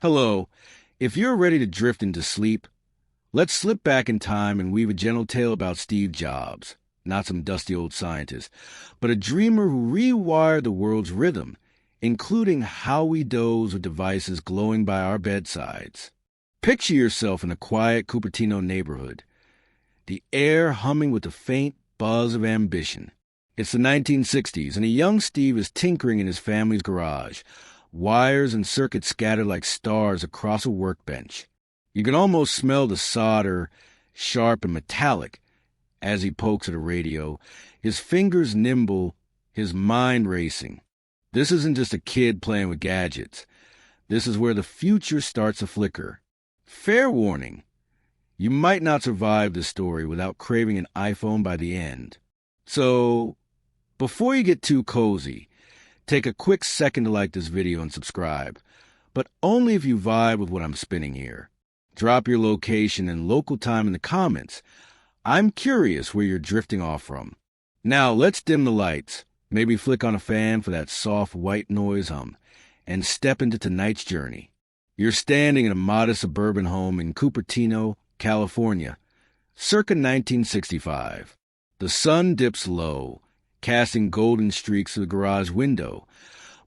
Hello. If you're ready to drift into sleep, let's slip back in time and weave a gentle tale about Steve Jobs, not some dusty old scientist, but a dreamer who rewired the world's rhythm, including how we doze with devices glowing by our bedsides. Picture yourself in a quiet Cupertino neighborhood, the air humming with the faint buzz of ambition. It's the 1960s, and a young Steve is tinkering in his family's garage, wires and circuits scattered like stars across a workbench. You can almost smell the solder, sharp and metallic, as he pokes at a radio, his fingers nimble, his mind racing. This isn't just a kid playing with gadgets. This is where the future starts to flicker. Fair warning, you might not survive this story without craving an iPhone by the end. So, before you get too cozy, take a quick second to like this video and subscribe, but only if you vibe with what I'm spinning here. Drop your location and local time in the comments. I'm curious where you're drifting off from. Now let's dim the lights, maybe flick on a fan for that soft white noise hum, and step into tonight's journey. You're standing in a modest suburban home in Cupertino, California, circa 1965. The sun dips low, casting golden streaks through the garage window,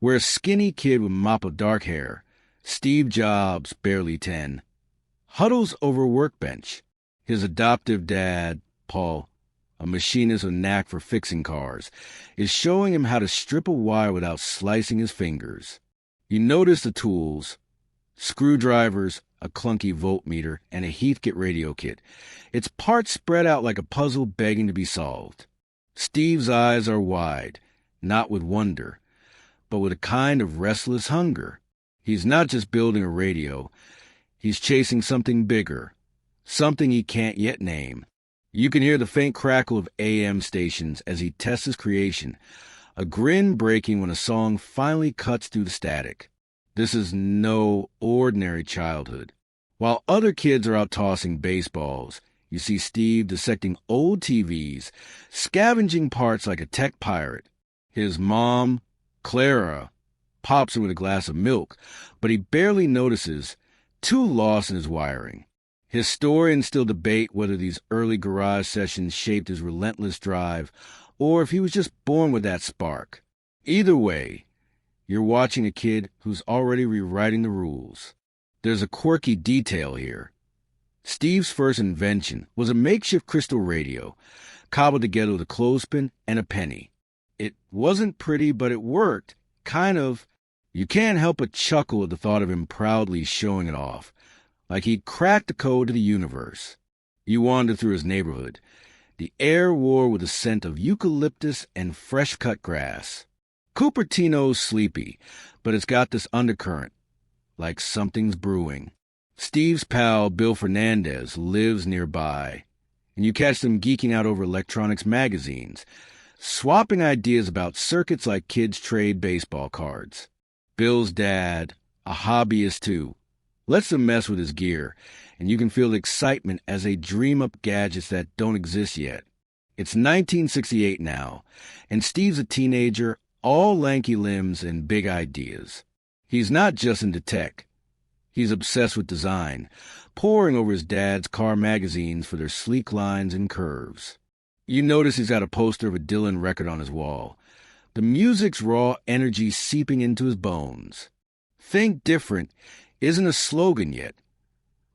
where a skinny kid with a mop of dark hair, Steve Jobs, barely 10, huddles over a workbench. His adoptive dad, Paul, a machinist with a knack for fixing cars, is showing him how to strip a wire without slicing his fingers. You notice the tools: screwdrivers, a clunky voltmeter, and a Heathkit radio kit. Its parts spread out like a puzzle begging to be solved. Steve's eyes are wide, not with wonder, but with a kind of restless hunger. He's not just building a radio. He's chasing something bigger, something he can't yet name. You can hear the faint crackle of AM stations as he tests his creation, a grin breaking when a song finally cuts through the static. This is no ordinary childhood. While other kids are out tossing baseballs, you see Steve dissecting old TVs, scavenging parts like a tech pirate. His mom, Clara, pops him with a glass of milk, but he barely notices, too lost in his wiring. Historians still debate whether these early garage sessions shaped his relentless drive, or if he was just born with that spark. Either way, you're watching a kid who's already rewriting the rules. There's a quirky detail here. Steve's first invention was a makeshift crystal radio, cobbled together with a clothespin and a penny. It wasn't pretty, but it worked. Kind of. You can't help but chuckle at the thought of him proudly showing it off, like he'd cracked the code to the universe. You wander through his neighborhood. The air wore with the scent of eucalyptus and fresh-cut grass. Cupertino's sleepy, but it's got this undercurrent, like something's brewing. Steve's pal, Bill Fernandez, lives nearby, and you catch them geeking out over electronics magazines, swapping ideas about circuits like kids trade baseball cards. Bill's dad, a hobbyist too, lets them mess with his gear, and you can feel the excitement as they dream up gadgets that don't exist yet. It's 1968 now, and Steve's a teenager, all lanky limbs and big ideas. He's not just into tech. He's obsessed with design, poring over his dad's car magazines for their sleek lines and curves. You notice he's got a poster of a Dylan record on his wall, the music's raw energy seeping into his bones. Think Different isn't a slogan yet,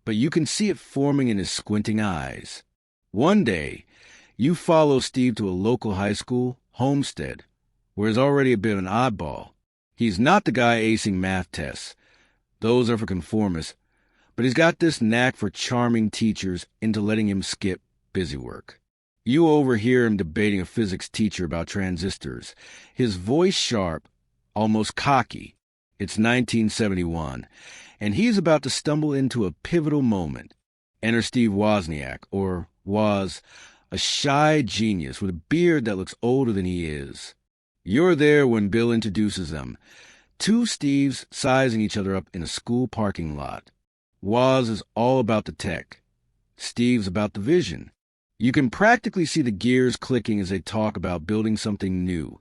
but you can see it forming in his squinting eyes. One day, you follow Steve to a local high school, Homestead, where he's already a bit of an oddball. He's not the guy acing math tests. Those are for conformists, but he's got this knack for charming teachers into letting him skip busy work. You overhear him debating a physics teacher about transistors, his voice sharp, almost cocky. It's 1971, and he's about to stumble into a pivotal moment. Enter Steve Wozniak, or Woz, a shy genius with a beard that looks older than he is. You're there when Bill introduces them. Two Steves sizing each other up in a school parking lot. Woz is all about the tech. Steve's about the vision. You can practically see the gears clicking as they talk about building something new,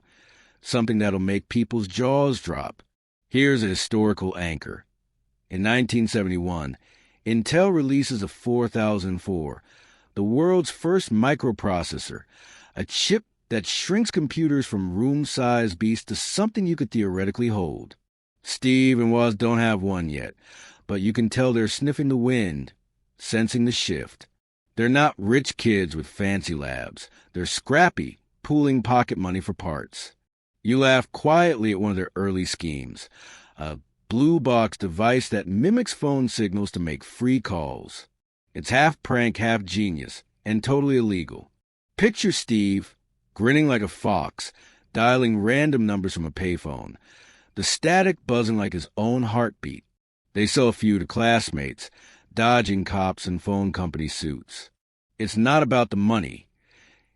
something that'll make people's jaws drop. Here's a historical anchor. In 1971, Intel releases a 4004, the world's first microprocessor, a chip that shrinks computers from room-sized beasts to something you could theoretically hold. Steve and Woz don't have one yet, but you can tell they're sniffing the wind, sensing the shift. They're not rich kids with fancy labs. They're scrappy, pooling pocket money for parts. You laugh quietly at one of their early schemes, a blue box device that mimics phone signals to make free calls. It's half prank, half genius, and totally illegal. Picture Steve, grinning like a fox, dialing random numbers from a payphone, the static buzzing like his own heartbeat. They sell a few to classmates, dodging cops in phone company suits. It's not about the money.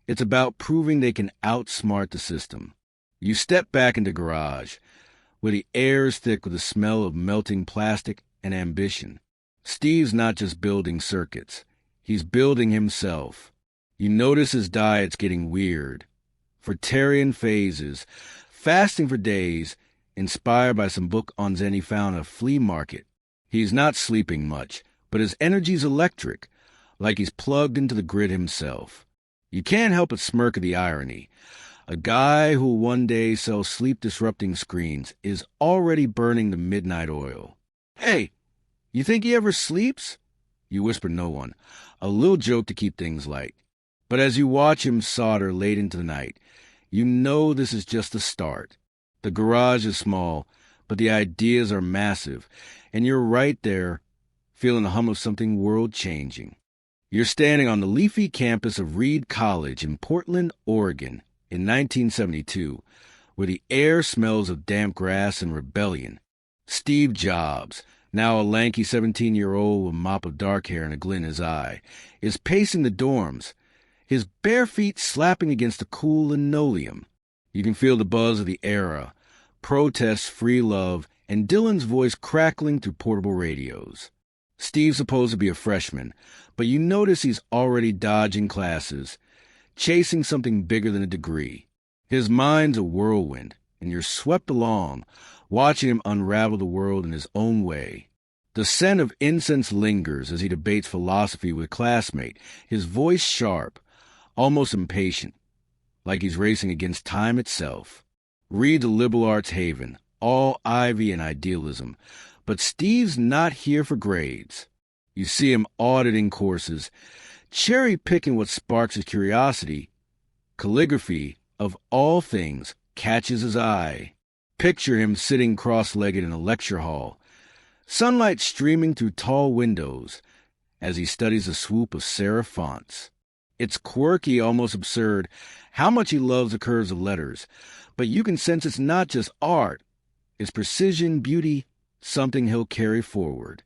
It's about proving they can outsmart the system. You step back into the garage, where the air is thick with the smell of melting plastic and ambition. Steve's not just building circuits. He's building himself. You notice his diet's getting weird. Fruitarian phases, fasting for days, inspired by some book on Zen he found at a flea market. He's not sleeping much, but his energy's electric, like he's plugged into the grid himself. You can't help but smirk at the irony. A guy who will one day sell sleep-disrupting screens is already burning the midnight oil. Hey, you think he ever sleeps? You whisper no one, a little joke to keep things light. But as you watch him solder late into the night, you know this is just the start. The garage is small, but the ideas are massive, and you're right there, feeling the hum of something world-changing. You're standing on the leafy campus of Reed College in Portland, Oregon, in 1972, where the air smells of damp grass and rebellion. Steve Jobs, now a lanky 17-year-old with a mop of dark hair and a glint in his eye, is pacing the dorms, his bare feet slapping against the cool linoleum. You can feel the buzz of the era, protests, free love, and Dylan's voice crackling through portable radios. Steve's supposed to be a freshman, but you notice he's already dodging classes, chasing something bigger than a degree. His mind's a whirlwind, and you're swept along, watching him unravel the world in his own way. The scent of incense lingers as he debates philosophy with a classmate, his voice sharp, almost impatient, like he's racing against time itself. Reed the liberal arts haven, all ivy and idealism, but Steve's not here for grades. You see him auditing courses, cherry-picking what sparks his curiosity. Calligraphy, of all things, catches his eye. Picture him sitting cross-legged in a lecture hall, sunlight streaming through tall windows as he studies a swoop of serif fonts. It's quirky, almost absurd, how much he loves the curves of letters, but you can sense it's not just art. It's precision, beauty, something he'll carry forward.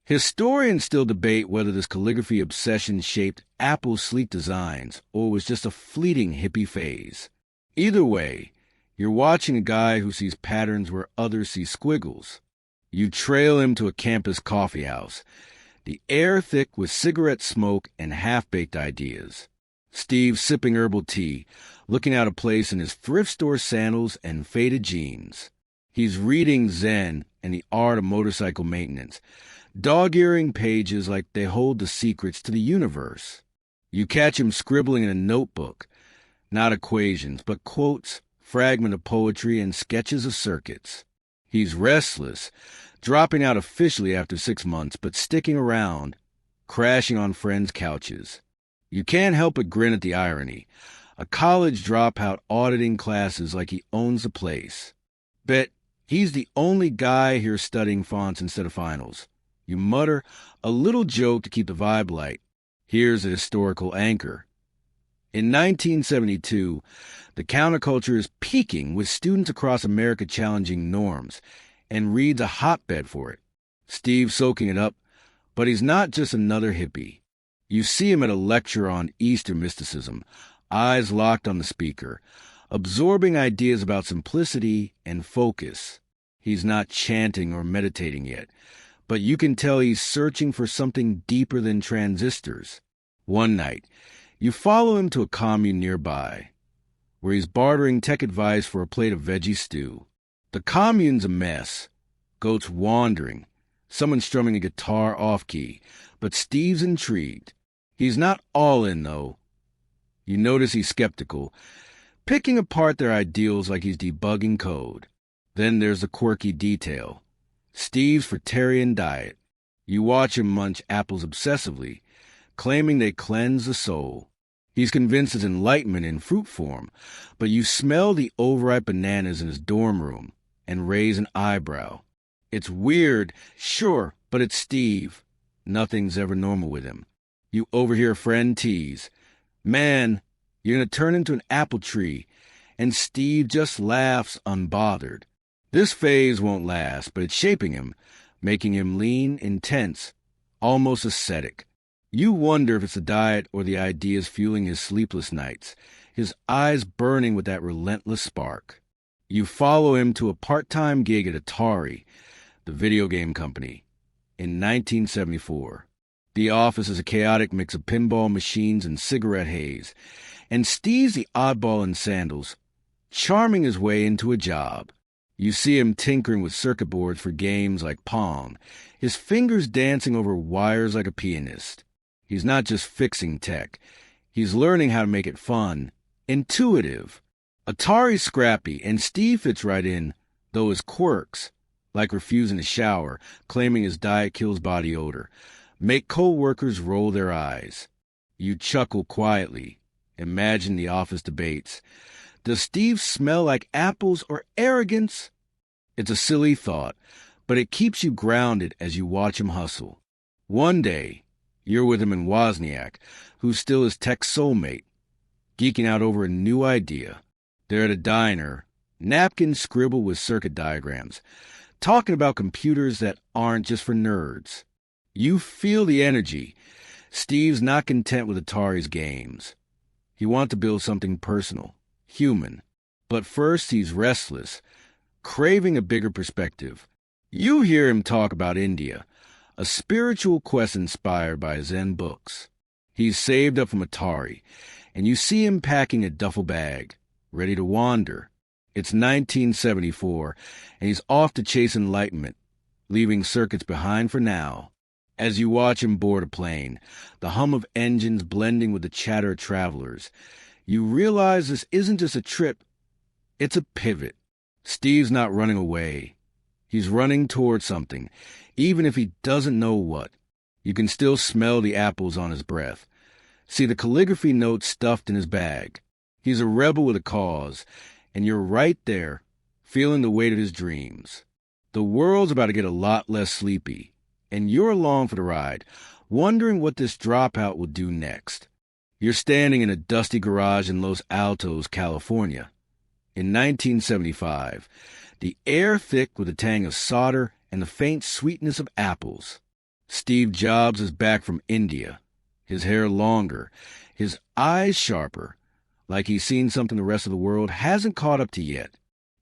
Historians still debate whether this calligraphy obsession shaped Apple's sleek designs or was just a fleeting hippie phase. Either way, you're watching a guy who sees patterns where others see squiggles. You trail him to a campus coffee house, the air thick with cigarette smoke and half-baked ideas. Steve sipping herbal tea, looking out of place in his thrift store sandals and faded jeans. He's reading Zen and the art of motorcycle maintenance, dog-earing pages like they hold the secrets to the universe. You catch him scribbling in a notebook, not equations, but quotes, fragment of poetry, and sketches of circuits. He's restless, dropping out officially after 6 months, but sticking around, crashing on friends' couches. You can't help but grin at the irony. A college dropout auditing classes like he owns the place. Bet he's the only guy here studying fonts instead of finals. You mutter, a little joke to keep the vibe light. Here's a historical anchor. In 1972, the counterculture is peaking with students across America challenging norms, and Reed's a hotbed for it. Steve's soaking it up, but he's not just another hippie. You see him at a lecture on Eastern mysticism, eyes locked on the speaker, absorbing ideas about simplicity and focus. He's not chanting or meditating yet, but you can tell he's searching for something deeper than transistors. One night, you follow him to a commune nearby, where he's bartering tech advice for a plate of veggie stew. The commune's a mess. Goats wandering, Someone strumming a guitar off-key, but Steve's intrigued. He's not all in, though. You notice he's skeptical, picking apart their ideals like he's debugging code. Then there's the quirky detail. Steve's fruitarian diet. You watch him munch apples obsessively, claiming they cleanse the soul. He's convinced it's enlightenment in fruit form, but you smell the overripe bananas in his dorm room and raise an eyebrow. It's weird, sure, but it's Steve. Nothing's ever normal with him. You overhear a friend tease, "Man, you're going to turn into an apple tree," and Steve just laughs unbothered. This phase won't last, but it's shaping him, making him lean, intense, almost ascetic. You wonder if it's the diet or the ideas fueling his sleepless nights, his eyes burning with that relentless spark. You follow him to a part-time gig at Atari, the video game company, in 1974. The office is a chaotic mix of pinball machines and cigarette haze, and Steve's the oddball in sandals, charming his way into a job. You see him tinkering with circuit boards for games like Pong, his fingers dancing over wires like a pianist. He's not just fixing tech. He's learning how to make it fun, intuitive. Atari's scrappy, and Steve fits right in, though his quirks, like refusing to shower, claiming his diet kills body odor, make co-workers roll their eyes. You chuckle quietly. Imagine the office debates. Does Steve smell like apples or arrogance? It's a silly thought, but it keeps you grounded as you watch him hustle. One day, you're with him in Wozniak, who's still his tech soulmate, geeking out over a new idea. They're at a diner, napkins scribbled with circuit diagrams, talking about computers that aren't just for nerds. You feel the energy. Steve's not content with Atari's games. He wants to build something personal, human. But first he's restless, craving a bigger perspective. You hear him talk about India, a spiritual quest inspired by Zen books. He's saved up from Atari, and you see him packing a duffel bag, ready to wander. It's 1974, and he's off to chase enlightenment, leaving circuits behind for now. As you watch him board a plane, the hum of engines blending with the chatter of travelers, you realize this isn't just a trip, it's a pivot. Steve's not running away. He's running toward something, even if he doesn't know what. You can still smell the apples on his breath. See the calligraphy notes stuffed in his bag. He's a rebel with a cause, and you're right there, feeling the weight of his dreams. The world's about to get a lot less sleepy, and you're along for the ride, wondering what this dropout will do next. You're standing in a dusty garage in Los Altos, California. In 1975, the air thick with the tang of solder and the faint sweetness of apples. Steve Jobs is back from India, his hair longer, his eyes sharper, like he's seen something the rest of the world hasn't caught up to yet.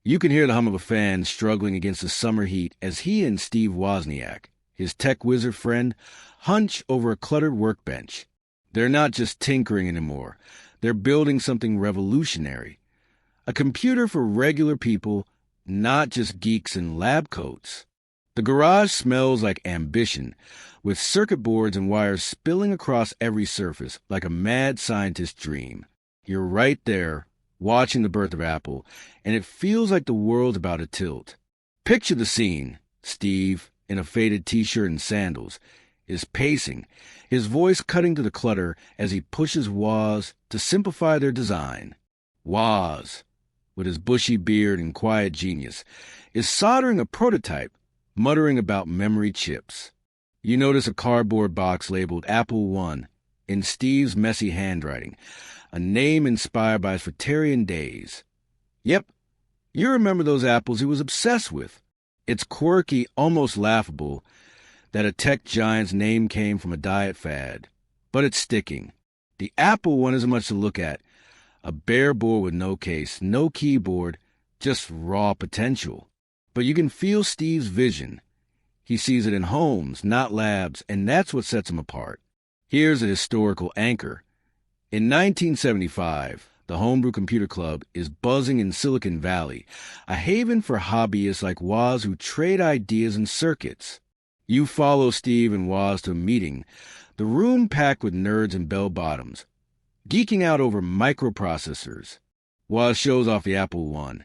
You can hear the hum of a fan struggling against the summer heat as he and Steve Wozniak, his tech wizard friend, hunch over a cluttered workbench. They're not just tinkering anymore. They're building something revolutionary. A computer for regular people, not just geeks in lab coats. The garage smells like ambition, with circuit boards and wires spilling across every surface like a mad scientist's dream. You're right there, watching the birth of Apple, and it feels like the world's about to tilt. Picture the scene. Steve, in a faded t-shirt and sandals, is pacing, his voice cutting through the clutter as he pushes Woz to simplify their design. Woz, with his bushy beard and quiet genius, is soldering a prototype, muttering about memory chips. You notice a cardboard box labeled Apple I in Steve's messy handwriting, a name inspired by his fruitarian days. Yep, you remember those apples he was obsessed with. It's quirky, almost laughable, that a tech giant's name came from a diet fad, but it's sticking. The Apple I isn't much to look at. A bare board with no case, no keyboard, just raw potential. But you can feel Steve's vision. He sees it in homes, not labs, and that's what sets him apart. Here's a historical anchor. In 1975, the Homebrew Computer Club is buzzing in Silicon Valley, a haven for hobbyists like Woz who trade ideas and circuits. You follow Steve and Woz to a meeting, the room packed with nerds and bell-bottoms, geeking out over microprocessors. Woz shows off the Apple I,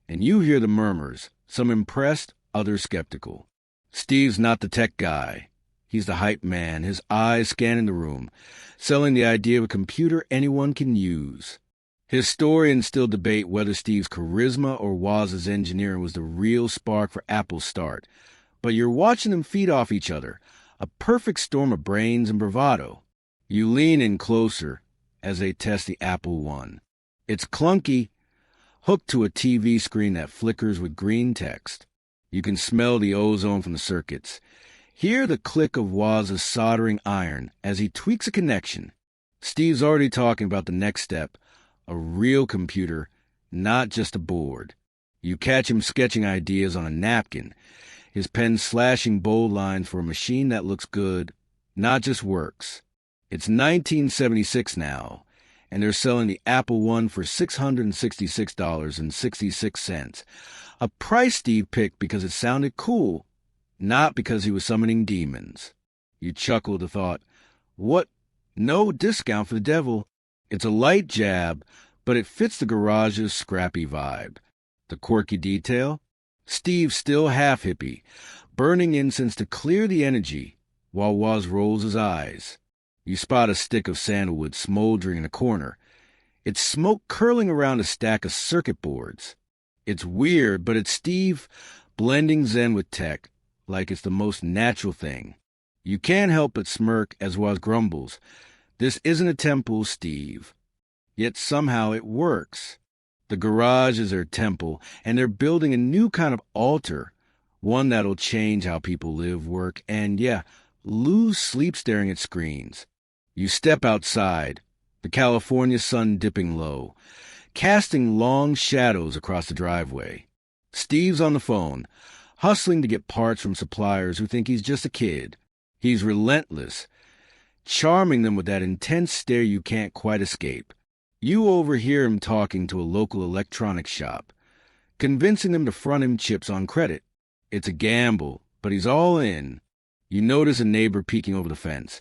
and you hear the murmurs, some impressed, others skeptical. Steve's not the tech guy. He's the hype man, his eyes scanning the room, selling the idea of a computer anyone can use. Historians still debate whether Steve's charisma or Woz's engineering was the real spark for Apple's start, but you're watching them feed off each other, a perfect storm of brains and bravado. You lean in closer as they test the Apple I. It's clunky, hooked to a TV screen that flickers with green text. You can smell the ozone from the circuits. Hear the click of Woz's soldering iron as he tweaks a connection. Steve's already talking about the next step, a real computer, not just a board. You catch him sketching ideas on a napkin, his pen slashing bold lines for a machine that looks good, not just works. It's 1976 now, and they're selling the Apple I for $666.66, a price Steve picked because it sounded cool, not because he was summoning demons. You chuckle at the thought, what? No discount for the devil. It's a light jab, but it fits the garage's scrappy vibe. The quirky detail? Steve's still half hippie, burning incense to clear the energy, while Woz rolls his eyes. You spot a stick of sandalwood smoldering in a corner. It's smoke curling around a stack of circuit boards. It's weird, but it's Steve blending Zen with tech like it's the most natural thing. You can't help but smirk as Woz grumbles. This isn't a temple, Steve. Yet somehow it works. The garage is their temple, and they're building a new kind of altar, one that'll change how people live, work, and, lose sleep staring at screens. You step outside, the California sun dipping low, casting long shadows across the driveway. Steve's on the phone, hustling to get parts from suppliers who think he's just a kid. He's relentless, charming them with that intense stare you can't quite escape. You overhear him talking to a local electronics shop, convincing them to front him chips on credit. It's a gamble, but he's all in. You notice a neighbor peeking over the fence,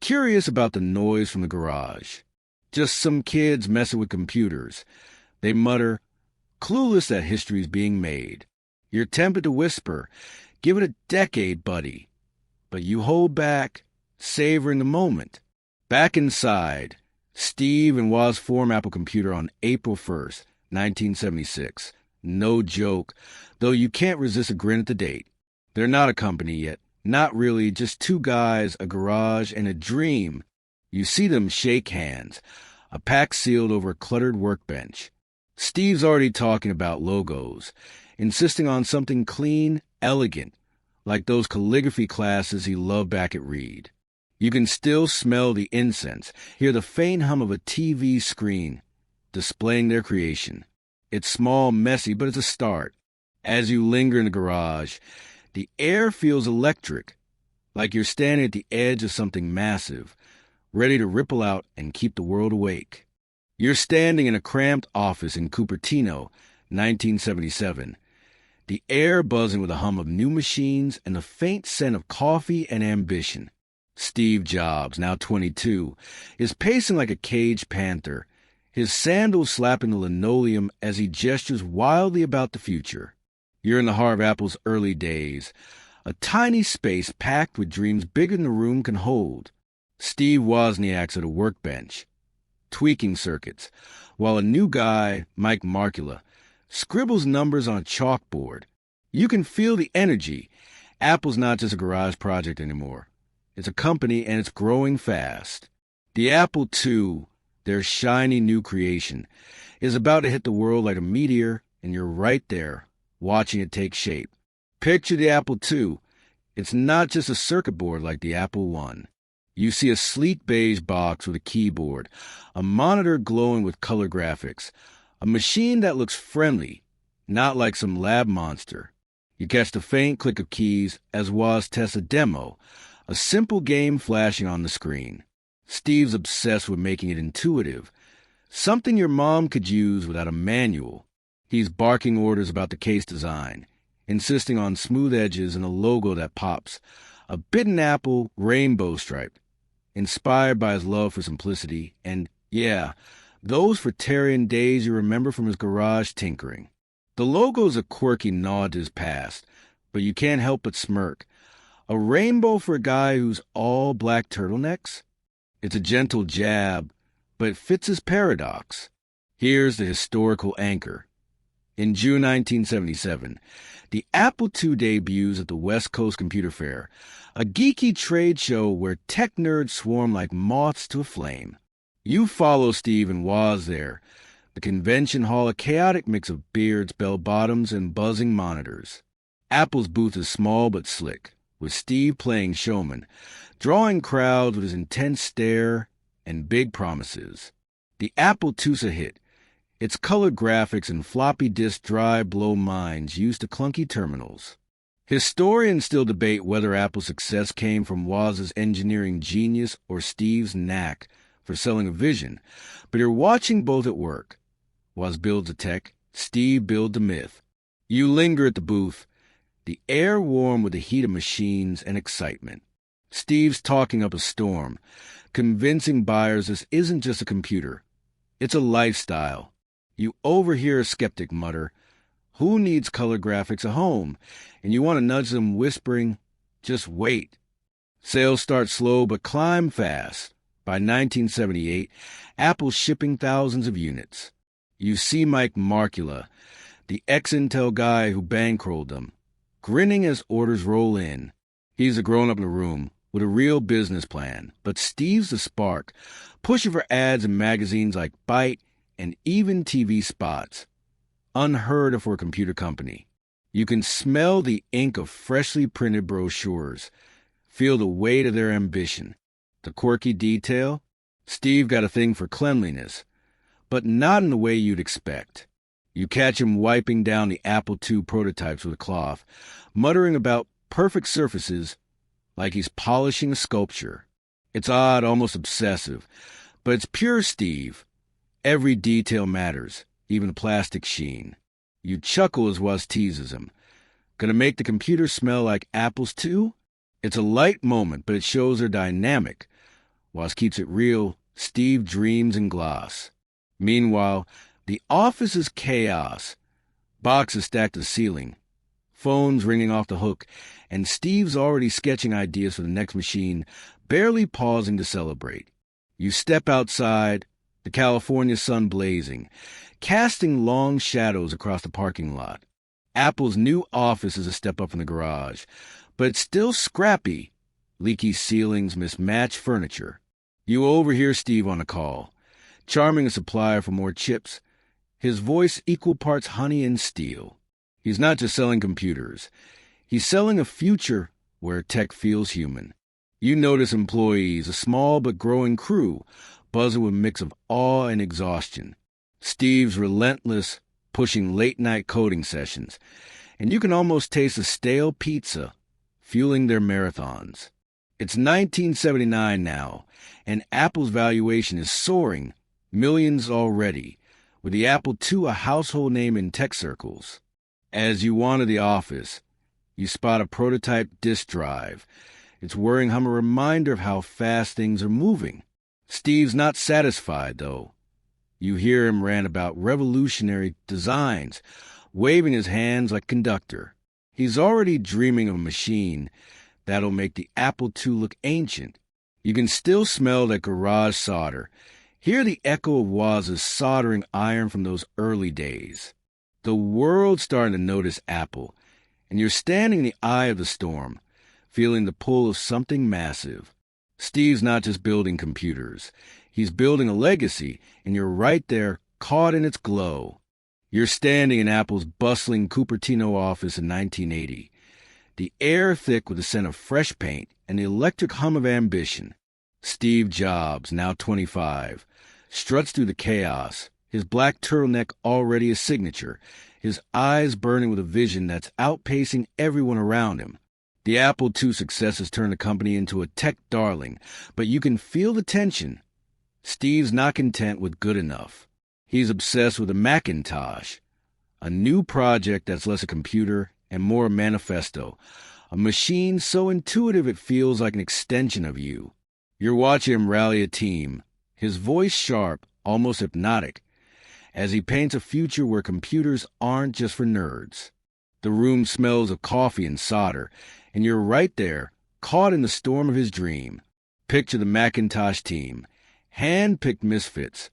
curious about the noise from the garage. Just some kids messing with computers. They mutter, clueless that history's being made. You're tempted to whisper, give it a decade, buddy. But you hold back, savoring the moment. Back inside, Steve and Woz form Apple Computer on April 1st, 1976. No joke, though you can't resist a grin at the date. They're not a company yet. Not really, just two guys, a garage, and a dream. You see them shake hands, a pact sealed over a cluttered workbench. Steve's already talking about logos, insisting on something clean, elegant, like those calligraphy classes he loved back at Reed. You can still smell the incense, hear the faint hum of a TV screen, displaying their creation. It's small, messy, but it's a start. As you linger in the garage, the air feels electric, like you're standing at the edge of something massive, ready to ripple out and keep the world awake. You're standing in a cramped office in Cupertino, 1977, the air buzzing with a hum of new machines and the faint scent of coffee and ambition. Steve Jobs, now 22, is pacing like a caged panther, his sandals slapping the linoleum as he gestures wildly about the future. You're in the heart of Apple's early days, a tiny space packed with dreams bigger than the room can hold. Steve Wozniak's at a workbench, tweaking circuits, while a new guy, Mike Markula, scribbles numbers on a chalkboard. You can feel the energy. Apple's not just a garage project anymore. It's a company, and it's growing fast. The Apple II, their shiny new creation, is about to hit the world like a meteor, and you're right there, watching it take shape. Picture the Apple II. It's not just a circuit board like the Apple I. You see a sleek beige box with a keyboard, a monitor glowing with color graphics, a machine that looks friendly, not like some lab monster. You catch the faint click of keys as Woz tests a demo, a simple game flashing on the screen. Steve's obsessed with making it intuitive, something your mom could use without a manual. He's barking orders about the case design, insisting on smooth edges and a logo that pops, A bitten apple, rainbow striped, inspired by his love for simplicity, and, yeah, those Fratarian days you remember from his garage tinkering. The logo is a quirky nod to his past, but you can't help but smirk. A rainbow for a guy who's all black turtlenecks? It's a gentle jab, but it fits his paradox. Here's the historical anchor. In June 1977, the Apple II debuts at the West Coast Computer Fair, a geeky trade show where tech nerds swarm like moths to a flame. You follow Steve and Woz there, the convention hall a chaotic mix of beards, bell-bottoms, and buzzing monitors. Apple's booth is small but slick, with Steve playing showman, drawing crowds with his intense stare and big promises. The Apple II's a hit. Its colored graphics and floppy disk drive blow minds used to clunky terminals. Historians still debate whether Apple's success came from Woz's engineering genius or Steve's knack for selling a vision, but you're watching both at work. Woz builds the tech, Steve builds the myth. You linger at the booth, the air warm with the heat of machines and excitement. Steve's talking up a storm, convincing buyers this isn't just a computer. It's a lifestyle. You overhear a skeptic mutter, "Who needs color graphics at home?" And you want to nudge them, whispering, "Just wait." Sales start slow but climb fast. By 1978, Apple's shipping thousands of units. You see Mike Markula, the ex-Intel guy who bankrolled them, grinning as orders roll in. He's a grown-up in the room with a real business plan, but Steve's the spark, pushing for ads in magazines like Byte and even TV spots. Unheard of for a computer company. You can smell the ink of freshly printed brochures, feel the weight of their ambition. The quirky detail? Steve got a thing for cleanliness, but not in the way you'd expect. You catch him wiping down the Apple II prototypes with a cloth, muttering about perfect surfaces like he's polishing a sculpture. It's odd, almost obsessive, but it's pure Steve. Every detail matters, even the plastic sheen. You chuckle as Woz teases him. Gonna make the computer smell like apples too? It's a light moment, but it shows their dynamic. Woz keeps it real. Steve dreams in gloss. Meanwhile, the office is chaos. Boxes stacked to the ceiling, phones ringing off the hook, and Steve's already sketching ideas for the next machine, barely pausing to celebrate. You step outside, the California sun blazing, casting long shadows across the parking lot. Apple's new office is a step up from the garage, but it's still scrappy. Leaky ceilings, mismatched furniture. You overhear Steve on a call, charming a supplier for more chips, his voice equal parts honey and steel. He's not just selling computers. He's selling a future where tech feels human. You notice employees, a small but growing crew, buzzing with a mix of awe and exhaustion. Steve's relentless, pushing late-night coding sessions, and you can almost taste the stale pizza fueling their marathons. It's 1979 now, and Apple's valuation is soaring, millions already, with the Apple II a household name in tech circles. As you wander the office, you spot a prototype disk drive. Its whirring hum a reminder of how fast things are moving. Steve's not satisfied, though. You hear him rant about revolutionary designs, waving his hands like a conductor. He's already dreaming of a machine that'll make the Apple II look ancient. You can still smell that garage solder, hear the echo of Woz's soldering iron from those early days. The world's starting to notice Apple, and you're standing in the eye of the storm, feeling the pull of something massive. Steve's not just building computers. He's building a legacy, and you're right there, caught in its glow. You're standing in Apple's bustling Cupertino office in 1980, the air thick with the scent of fresh paint and the electric hum of ambition. Steve Jobs, now 25, struts through the chaos, his black turtleneck already a signature, his eyes burning with a vision that's outpacing everyone around him. The Apple II success has turned the company into a tech darling, but you can feel the tension. Steve's not content with good enough. He's obsessed with a Macintosh, a new project that's less a computer and more a manifesto, a machine so intuitive it feels like an extension of you. You're watching him rally a team, his voice sharp, almost hypnotic, as he paints a future where computers aren't just for nerds. The room smells of coffee and solder, and you're right there, caught in the storm of his dream. Picture the Macintosh team, hand-picked misfits,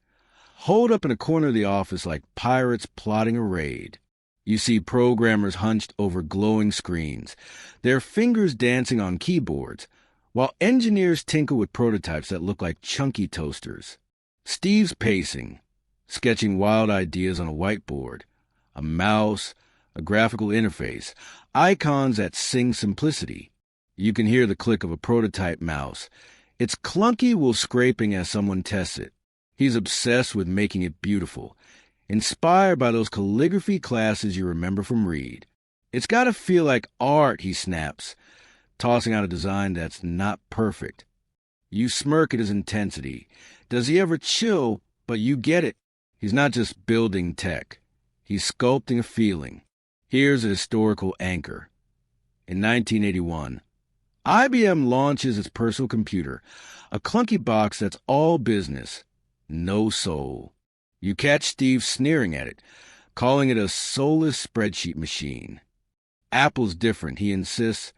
holed up in a corner of the office like pirates plotting a raid. You see programmers hunched over glowing screens, their fingers dancing on keyboards, while engineers tinkle with prototypes that look like chunky toasters. Steve's pacing, sketching wild ideas on a whiteboard, a mouse, a graphical interface, icons that sing simplicity. You can hear the click of a prototype mouse, its clunky while scraping as someone tests it. He's obsessed with making it beautiful, inspired by those calligraphy classes you remember from Reed. It's got to feel like art, he snaps, tossing out a design that's not perfect. You smirk at his intensity. Does he ever chill? But you get it. He's not just building tech. He's sculpting a feeling. Here's a historical anchor. In 1981, IBM launches its personal computer, a clunky box that's all business, no soul. You catch Steve sneering at it, calling it a soulless spreadsheet machine. Apple's different, he insists,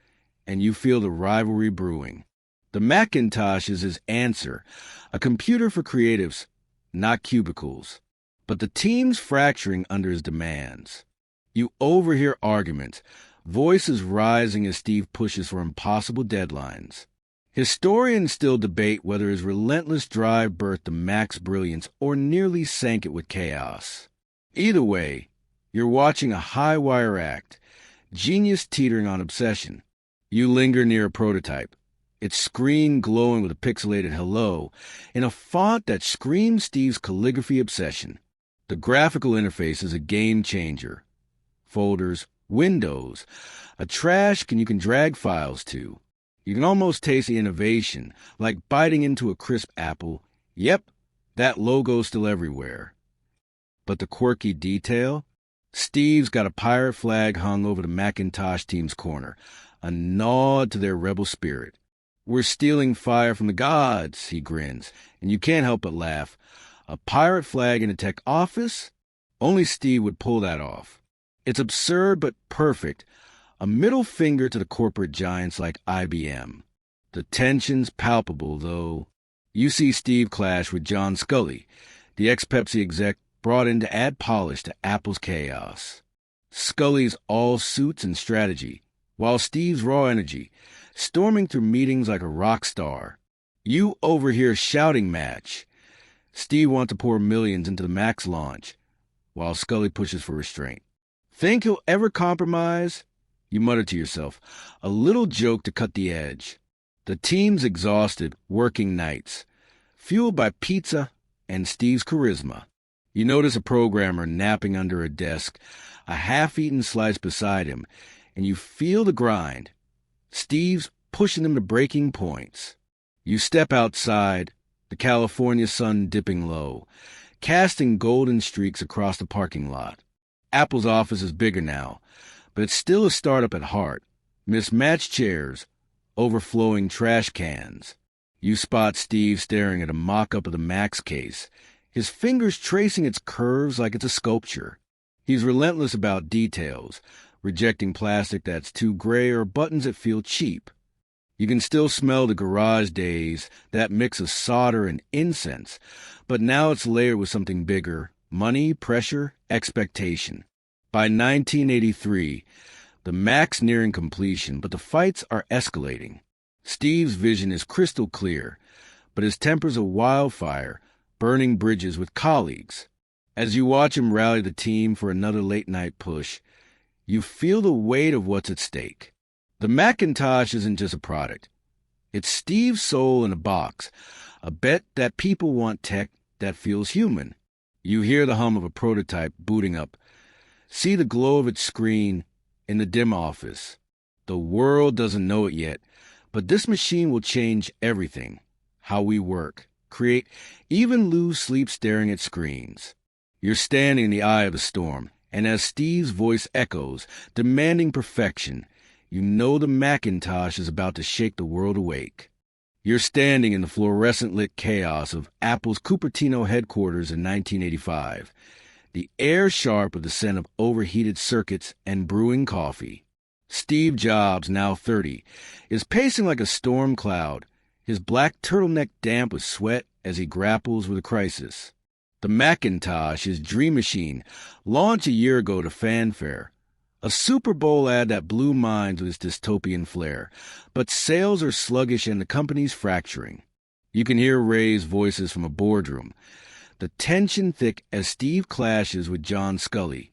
and you feel the rivalry brewing. The Macintosh is his answer, a computer for creatives, not cubicles. But the team's fracturing under his demands. You overhear arguments, voices rising as Steve pushes for impossible deadlines. Historians still debate whether his relentless drive birthed the Mac's brilliance or nearly sank it with chaos. Either way, you're watching a high-wire act, genius teetering on obsession. You linger near a prototype, its screen glowing with a pixelated hello in a font that screams Steve's calligraphy obsession. The graphical interface is a game changer. Folders, windows, a trash can you can drag files to. You can almost taste the innovation, like biting into a crisp apple. Yep, that logo's still everywhere. But the quirky detail? Steve's got a pirate flag hung over the Macintosh team's corner, a nod to their rebel spirit. We're stealing fire from the gods, he grins, and you can't help but laugh. A pirate flag in a tech office? Only Steve would pull that off. It's absurd but perfect, a middle finger to the corporate giants like IBM. The tension's palpable, though. You see Steve clash with John Scully, the ex-Pepsi exec brought in to add polish to Apple's chaos. Scully's all suits and strategy, while Steve's raw energy, storming through meetings like a rock star. You overhear shouting match. Steve wants to pour millions into the Mac's launch, while Scully pushes for restraint. Think he'll ever compromise? You mutter to yourself, a little joke to cut the edge. The team's exhausted, working nights, fueled by pizza and Steve's charisma. You notice a programmer napping under a desk, a half-eaten slice beside him, and you feel the grind. Steve's pushing them to breaking points. You step outside, the California sun dipping low, casting golden streaks across the parking lot. Apple's office is bigger now, but it's still a startup at heart. Mismatched chairs, overflowing trash cans. You spot Steve staring at a mock-up of the Mac's case, his fingers tracing its curves like it's a sculpture. He's relentless about details, rejecting plastic that's too gray or buttons that feel cheap. You can still smell the garage days, that mix of solder and incense, but now it's layered with something bigger: money, pressure, expectation. By 1983, the Mac's nearing completion, but the fights are escalating. Steve's vision is crystal clear, but his temper's a wildfire, burning bridges with colleagues. As you watch him rally the team for another late-night push, you feel the weight of what's at stake. The Macintosh isn't just a product. It's Steve's soul in a box, a bet that people want tech that feels human. You hear the hum of a prototype booting up, see the glow of its screen in the dim office. The world doesn't know it yet, but this machine will change everything. How we work, create, even lose sleep staring at screens. You're standing in the eye of the storm, and as Steve's voice echoes, demanding perfection, you know the Macintosh is about to shake the world awake. You're standing in the fluorescent-lit chaos of Apple's Cupertino headquarters in 1985, the air sharp with the scent of overheated circuits and brewing coffee. Steve Jobs, now 30, is pacing like a storm cloud, his black turtleneck damp with sweat as he grapples with a crisis. The Macintosh, his dream machine, launched a year ago to fanfare, a Super Bowl ad that blew minds with its dystopian flair, but sales are sluggish and the company's fracturing. You can hear Ray's voices from a boardroom, the tension thick as Steve clashes with John Scully,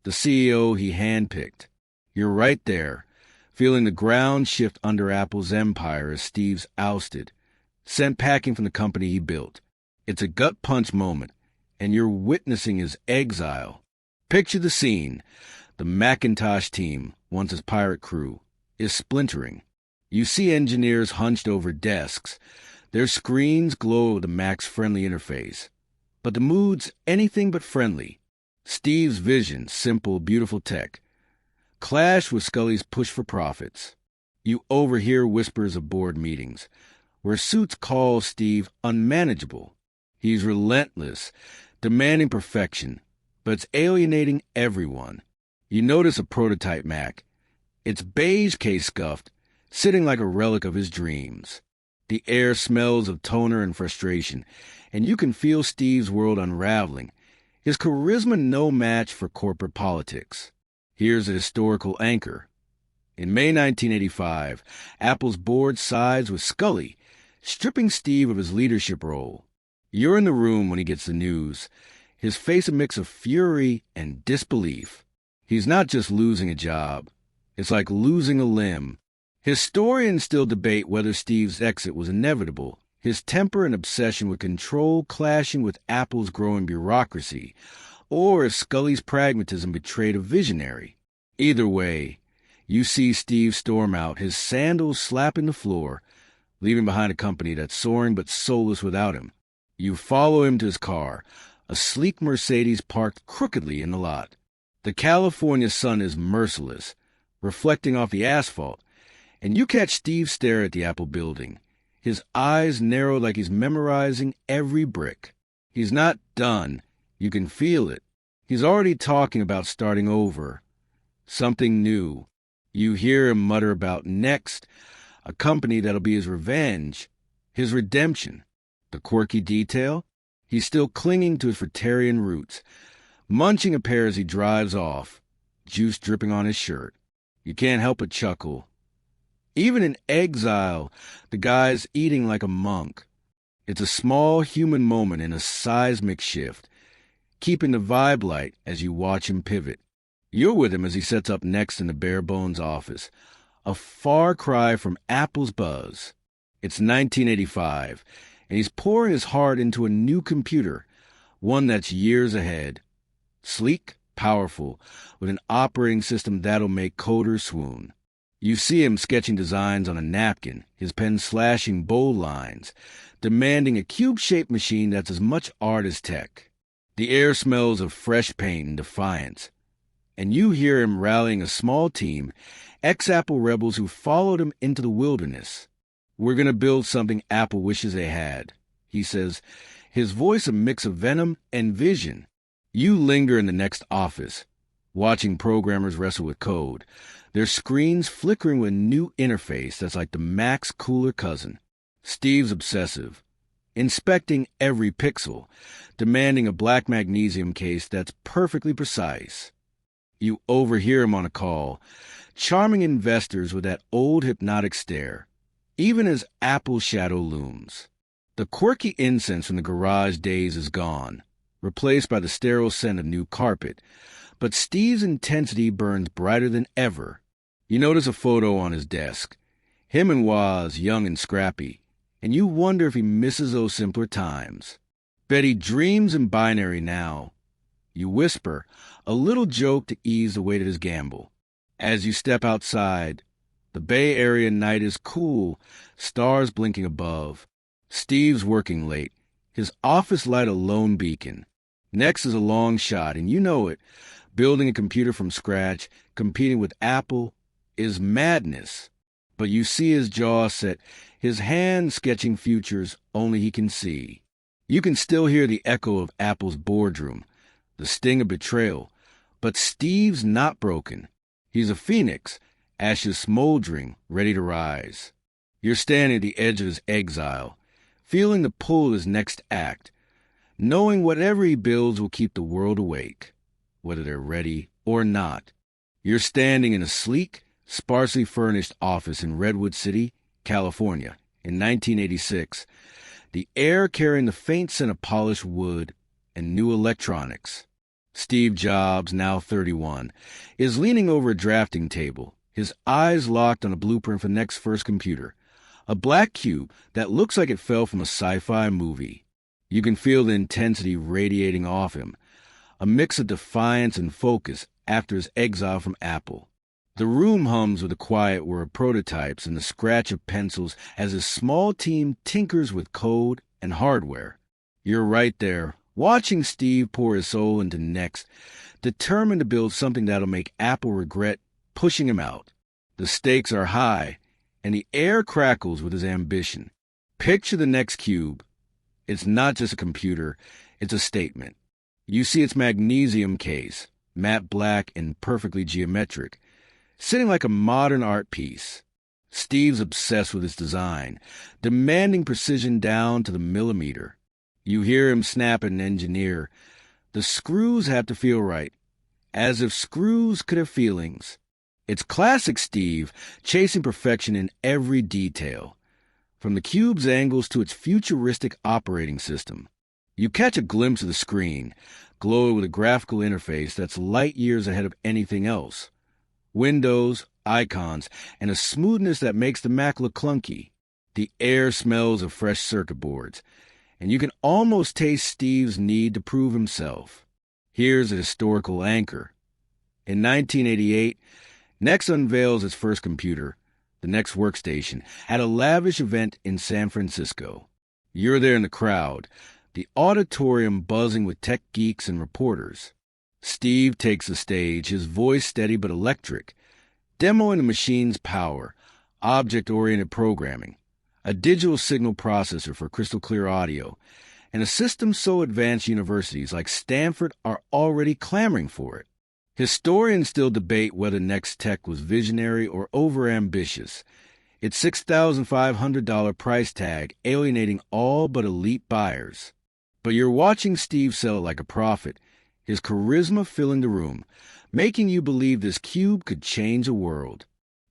the CEO he handpicked. You're right there, feeling the ground shift under Apple's empire as Steve's ousted, sent packing from the company he built. It's a gut punch moment, and you're witnessing his exile. Picture the scene. The Macintosh team, once his pirate crew, is splintering. You see engineers hunched over desks. Their screens glow with the Mac's friendly interface. But the mood's anything but friendly. Steve's vision, simple, beautiful tech, clash with Scully's push for profits. You overhear whispers of board meetings, where suits call Steve unmanageable. He's relentless, demanding perfection, but it's alienating everyone. You notice a prototype Mac. Its beige case scuffed, sitting like a relic of his dreams. The air smells of toner and frustration, and you can feel Steve's world unraveling, his charisma no match for corporate politics. Here's a historical anchor. In May 1985, Apple's board sides with Scully, stripping Steve of his leadership role. You're in the room when he gets the news, his face a mix of fury and disbelief. He's not just losing a job. It's like losing a limb. Historians still debate whether Steve's exit was inevitable, his temper and obsession with control clashing with Apple's growing bureaucracy, or if Scully's pragmatism betrayed a visionary. Either way, you see Steve storm out, his sandals slapping the floor, leaving behind a company that's soaring but soulless without him. You follow him to his car, a sleek Mercedes parked crookedly in the lot. The California sun is merciless, reflecting off the asphalt, and you catch Steve stare at the Apple building, his eyes narrowed like he's memorizing every brick. He's not done. You can feel it. He's already talking about starting over. Something new. You hear him mutter about next, a company that'll be his revenge, his redemption. The quirky detail? He's still clinging to his Fratarian roots, munching a pear as he drives off, juice dripping on his shirt. You can't help but chuckle. Even in exile, the guy's eating like a monk. It's a small human moment in a seismic shift, keeping the vibe light as you watch him pivot. You're with him as he sets up next in the bare-bones office, a far cry from Apple's buzz. It's 1985, and he's pouring his heart into a new computer, one that's years ahead. Sleek, powerful, with an operating system that'll make coders swoon. You see him sketching designs on a napkin, his pen slashing bold lines, demanding a cube-shaped machine that's as much art as tech. The air smells of fresh paint and defiance, and you hear him rallying a small team, ex-Apple rebels who followed him into the wilderness. "We're going to build something Apple wishes they had," he says, his voice a mix of venom and vision. You linger in the next office, watching programmers wrestle with code, their screens flickering with a new interface that's like the Mac's cooler cousin. Steve's obsessive, inspecting every pixel, demanding a black magnesium case that's perfectly precise. You overhear him on a call, charming investors with that old hypnotic stare, even as Apple's shadow looms. The quirky incense from the garage days is gone, replaced by the sterile scent of new carpet, but Steve's intensity burns brighter than ever. You notice a photo on his desk, him and Woz, young and scrappy, and you wonder if he misses those simpler times. Bet he dreams in binary now. You whisper, a little joke to ease the weight of his gamble. As you step outside, the Bay Area night is cool, stars blinking above. Steve's working late, his office light a lone beacon. Next is a long shot, and you know it, building a computer from scratch, competing with Apple. is madness. But you see his jaw set, his hand sketching futures only he can see. You can still hear the echo of Apple's boardroom, the sting of betrayal. But Steve's not broken. He's a phoenix, ashes smoldering, ready to rise. You're standing at the edge of his exile, feeling the pull of his next act, knowing whatever he builds will keep the world awake, whether they're ready or not. You're standing in a sleek, sparsely furnished office in Redwood City, California, in 1986, the air carrying the faint scent of polished wood and new electronics. Steve Jobs, now 31, is leaning over a drafting table, his eyes locked on a blueprint for the next first computer, a black cube that looks like it fell from a sci-fi movie. You can feel the intensity radiating off him, a mix of defiance and focus after his exile from Apple. The room hums with the quiet whir of prototypes and the scratch of pencils as his small team tinkers with code and hardware. You're right there, watching Steve pour his soul into Next, determined to build something that'll make Apple regret pushing him out. The stakes are high, and the air crackles with his ambition. Picture the Next cube. It's not just a computer, it's a statement. You see its magnesium case, matte black and perfectly geometric, sitting like a modern art piece. Steve's obsessed with its design, demanding precision down to the millimeter. You hear him snap at an engineer. The screws have to feel right, as if screws could have feelings. It's classic Steve, chasing perfection in every detail, from the cube's angles to its futuristic operating system. You catch a glimpse of the screen, glowing with a graphical interface that's light years ahead of anything else. Windows, icons, and a smoothness that makes the Mac look clunky. The air smells of fresh circuit boards, and you can almost taste Steve's need to prove himself. Here's a historical anchor. In 1988, Next unveils its first computer, the Next Workstation, at a lavish event in San Francisco. You're there in the crowd, the auditorium buzzing with tech geeks and reporters. Steve takes the stage, his voice steady but electric, demoing the machine's power, object-oriented programming, a digital signal processor for crystal-clear audio, and a system so advanced universities like Stanford are already clamoring for it. Historians still debate whether Next Tech was visionary or overambitious, its $6,500 price tag alienating all but elite buyers. But you're watching Steve sell it like a prophet, his charisma filling the room, making you believe this cube could change the world.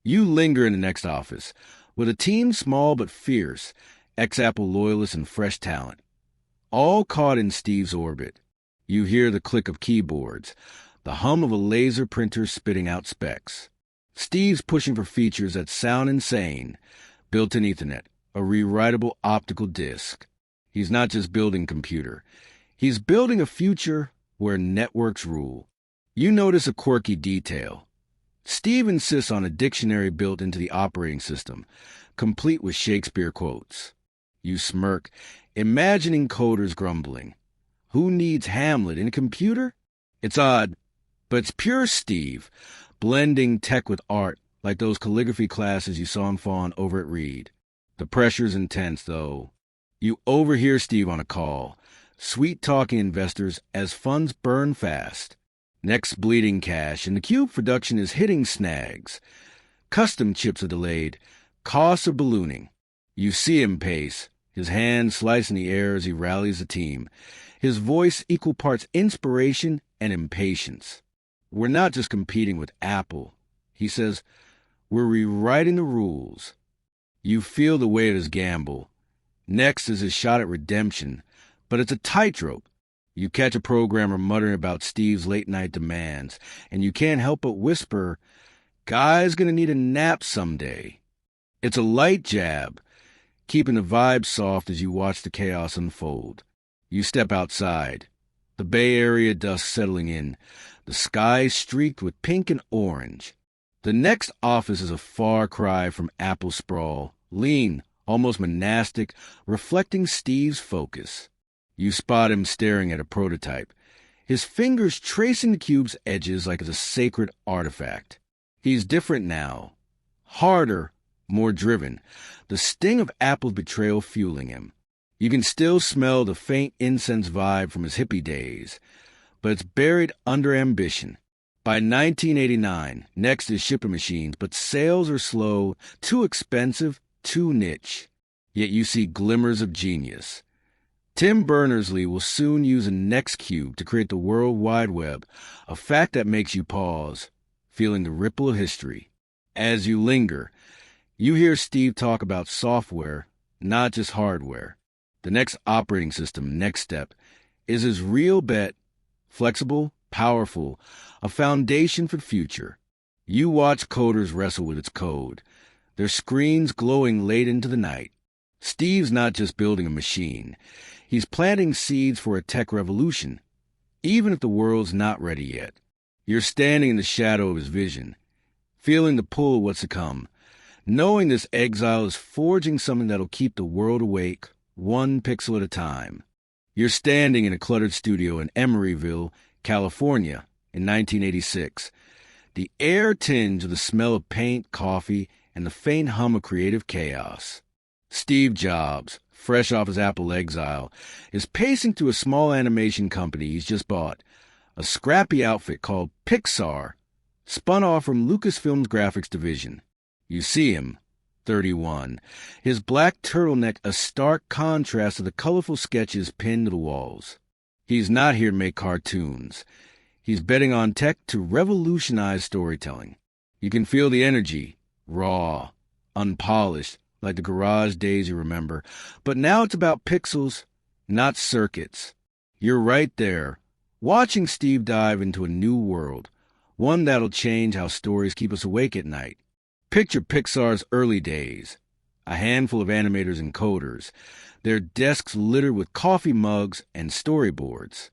You linger in the Next office, with a team small but fierce, ex-Apple loyalists and fresh talent, all caught in Steve's orbit. You hear the click of keyboards, the hum of a laser printer spitting out specs. Steve's pushing for features that sound insane, built-in Ethernet, a rewritable optical disc. He's not just building a computer. He's building a future where networks rule. You notice a quirky detail. Steve insists on a dictionary built into the operating system, complete with Shakespeare quotes. You smirk, imagining coders grumbling. Who needs Hamlet in a computer? It's odd, but it's pure Steve, blending tech with art like those calligraphy classes you saw him fawn over at Reed. The pressure's intense, though. You overhear Steve on a call, sweet-talking investors as funds burn fast. Next bleeding cash, and the cube production is hitting snags. Custom chips are delayed, costs are ballooning. You see him pace, his hands slicing the air as he rallies the team, his voice equal parts inspiration and impatience. We're not just competing with Apple, he says. We're rewriting the rules. You feel the weight of his gamble. Next is his shot at redemption, but it's a tightrope. You catch a programmer muttering about Steve's late-night demands, and you can't help but whisper, "Guy's gonna need a nap someday." It's a light jab, keeping the vibe soft as you watch the chaos unfold. You step outside, the Bay Area dusk settling in, the sky streaked with pink and orange. The Next office is a far cry from Apple sprawl, lean, almost monastic, reflecting Steve's focus. You spot him staring at a prototype, his fingers tracing the cube's edges like it's a sacred artifact. He's different now, harder, more driven, the sting of Apple's betrayal fueling him. You can still smell the faint incense vibe from his hippie days, but it's buried under ambition. By 1989, next is shipping machines, but sales are slow, too expensive, too niche. Yet you see glimmers of genius. Tim Berners-Lee will soon use a NextCube to create the World Wide Web, a fact that makes you pause, feeling the ripple of history. As you linger, you hear Steve talk about software, not just hardware. The next operating system, next step, is his real bet, flexible, powerful, a foundation for the future. You watch coders wrestle with its code, their screens glowing late into the night. Steve's not just building a machine. He's planting seeds for a tech revolution, even if the world's not ready yet. You're standing in the shadow of his vision, feeling the pull of what's to come, knowing this exile is forging something that'll keep the world awake, one pixel at a time. You're standing in a cluttered studio in Emeryville, California, in 1986. The air tinged with the smell of paint, coffee, and the faint hum of creative chaos. Steve Jobs, fresh off his Apple exile, is pacing through a small animation company he's just bought, a scrappy outfit called Pixar, spun off from Lucasfilm's graphics division. You see him, 31, his black turtleneck a stark contrast to the colorful sketches pinned to the walls. He's not here to make cartoons. He's betting on tech to revolutionize storytelling. You can feel the energy, raw, unpolished, like the garage days you remember, but now it's about pixels, not circuits. You're right there, watching Steve dive into a new world, one that'll change how stories keep us awake at night. Picture Pixar's early days, a handful of animators and coders, their desks littered with coffee mugs and storyboards.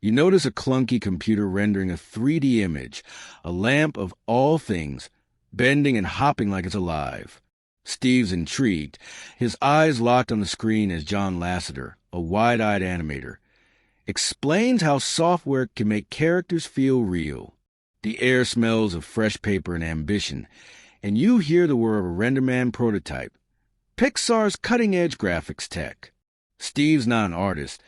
You notice a clunky computer rendering a 3D image, a lamp of all things, bending and hopping like it's alive. Steve's intrigued, his eyes locked on the screen as John Lasseter, a wide-eyed animator, explains how software can make characters feel real. The air smells of fresh paper and ambition, and you hear the word of a RenderMan prototype, Pixar's cutting-edge graphics tech. Steve's not an artist,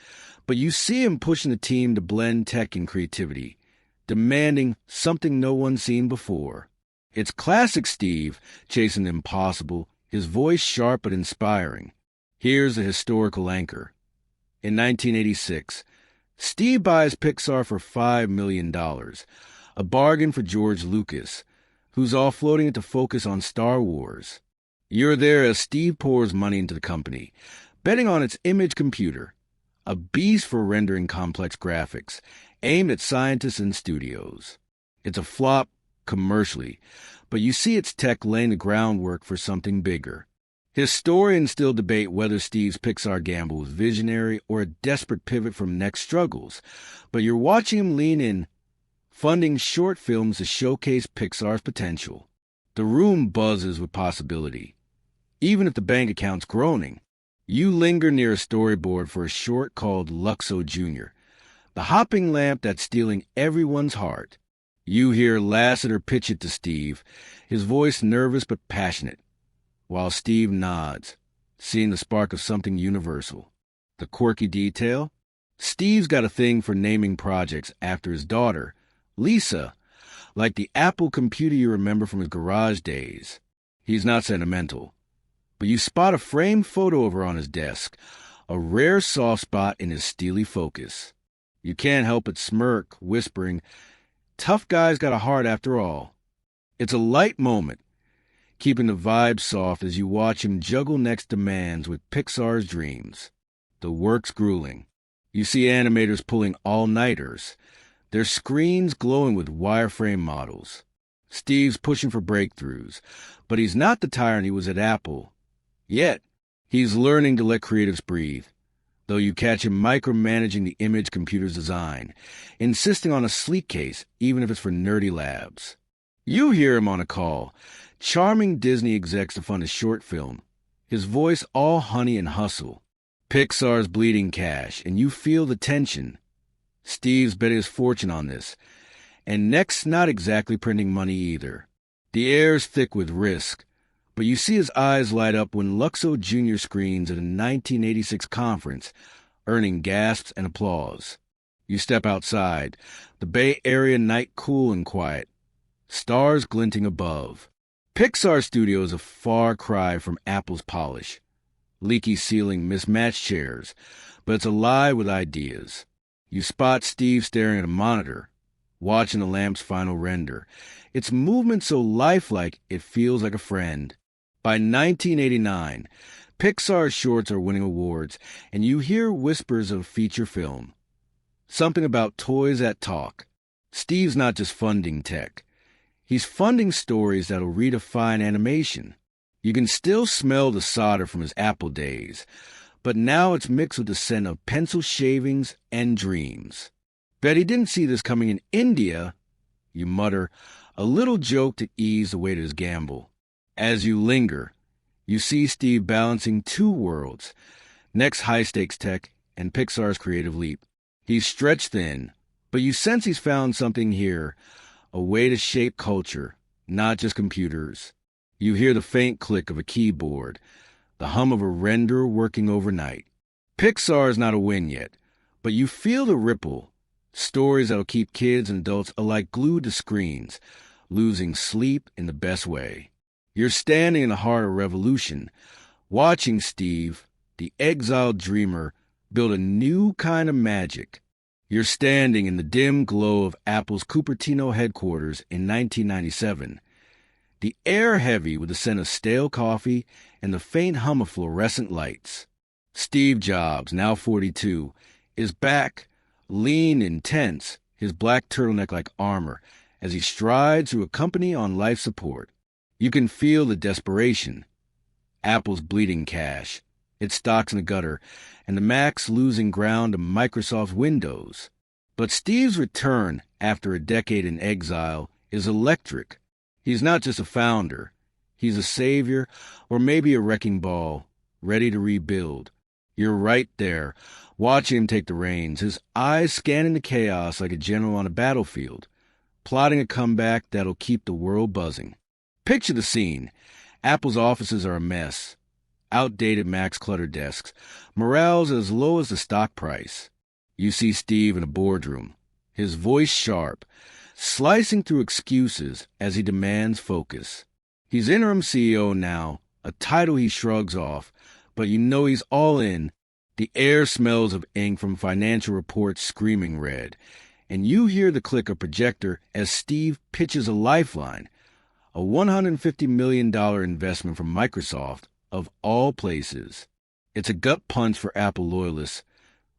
but you see him pushing the team to blend tech and creativity, demanding something no one's seen before. It's classic Steve, chasing the impossible, his voice sharp but inspiring. Here's a historical anchor. In 1986, Steve buys Pixar for $5 million, a bargain for George Lucas, who's offloading it to focus on Star Wars. You're there as Steve pours money into the company, betting on its image computer, a beast for rendering complex graphics, aimed at scientists and studios. It's a flop commercially, but you see its tech laying the groundwork for something bigger. Historians still debate whether Steve's Pixar gamble was visionary or a desperate pivot from next struggles, but you're watching him lean in, funding short films to showcase Pixar's potential. The room buzzes with possibility. Even if the bank account's groaning, you linger near a storyboard for a short called Luxo Jr., the hopping lamp that's stealing everyone's heart. You hear Lasseter pitch it to Steve, his voice nervous but passionate, while Steve nods, seeing the spark of something universal. The quirky detail? Steve's got a thing for naming projects after his daughter, Lisa, like the Apple computer you remember from his garage days. He's not sentimental, but you spot a framed photo of her on his desk, a rare soft spot in his steely focus. You can't help but smirk, whispering, "Tough guy's got a heart after all." It's a light moment, keeping the vibe soft as you watch him juggle next demands with Pixar's dreams. The work's grueling. You see animators pulling all-nighters, their screens glowing with wireframe models. Steve's pushing for breakthroughs, but he's not the tyrant he was at Apple. Yet, he's learning to let creatives breathe, though you catch him micromanaging the image computer's design, insisting on a sleek case, even if it's for nerdy labs. You hear him on a call, charming Disney execs to fund a short film, his voice all honey and hustle. Pixar's bleeding cash, and you feel the tension. Steve's betting his fortune on this, and Next's not exactly printing money either. The air's thick with risk, But you see his eyes light up when Luxo Jr. screens at a 1986 conference, earning gasps and applause. You step outside, the Bay Area night cool and quiet, stars glinting above. Pixar Studio is a far cry from Apple's polish. Leaky ceiling, mismatched chairs, but it's alive with ideas. You spot Steve staring at a monitor, watching the lamp's final render. Its movement so lifelike it feels like a friend. By 1989, Pixar shorts are winning awards, and you hear whispers of feature film. Something about toys that talk. Steve's not just funding tech. He's funding stories that'll redefine animation. You can still smell the solder from his Apple days, but now it's mixed with the scent of pencil shavings and dreams. Bet he didn't see this coming in India, you mutter, a little joke to ease the weight of his gamble. As you linger, you see Steve balancing two worlds, next high-stakes tech and Pixar's creative leap. He's stretched thin, but you sense he's found something here, a way to shape culture, not just computers. You hear the faint click of a keyboard, the hum of a renderer working overnight. Pixar is not a win yet, but you feel the ripple, stories that'll keep kids and adults alike glued to screens, losing sleep in the best way. You're standing in the heart of revolution, watching Steve, the exiled dreamer, build a new kind of magic. You're standing in the dim glow of Apple's Cupertino headquarters in 1997, the air heavy with the scent of stale coffee and the faint hum of fluorescent lights. Steve Jobs, now 42, is back, lean and tense, his black turtleneck like armor, as he strides through a company on life support. You can feel the desperation. Apple's bleeding cash, its stocks in the gutter, and the Macs losing ground to Microsoft's Windows. But Steve's return, after a decade in exile, is electric. He's not just a founder. He's a savior, or maybe a wrecking ball, ready to rebuild. You're right there, watching him take the reins, his eyes scanning the chaos like a general on a battlefield, plotting a comeback that'll keep the world buzzing. Picture the scene. Apple's offices are a mess. Outdated Macs cluttered desks. Morale's as low as the stock price. You see Steve in a boardroom, his voice sharp, slicing through excuses as he demands focus. He's interim CEO now, a title he shrugs off, but you know he's all in. The air smells of ink from financial reports screaming red, and you hear the click of projector as Steve pitches a lifeline, a $150 million investment from Microsoft, of all places. It's a gut punch for Apple loyalists,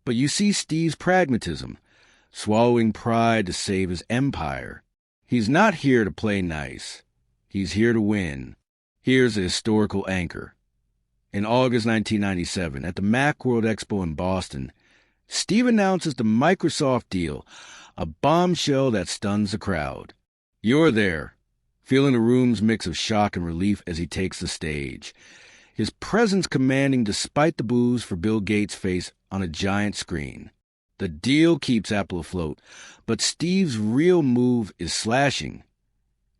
but you see Steve's pragmatism, swallowing pride to save his empire. He's not here to play nice. He's here to win. Here's a historical anchor. In August 1997, at the Macworld Expo in Boston, Steve announces the Microsoft deal, a bombshell that stuns the crowd. You're there, feeling the room's mix of shock and relief as he takes the stage, his presence commanding despite the boos for Bill Gates' face on a giant screen. The deal keeps Apple afloat, but Steve's real move is slashing,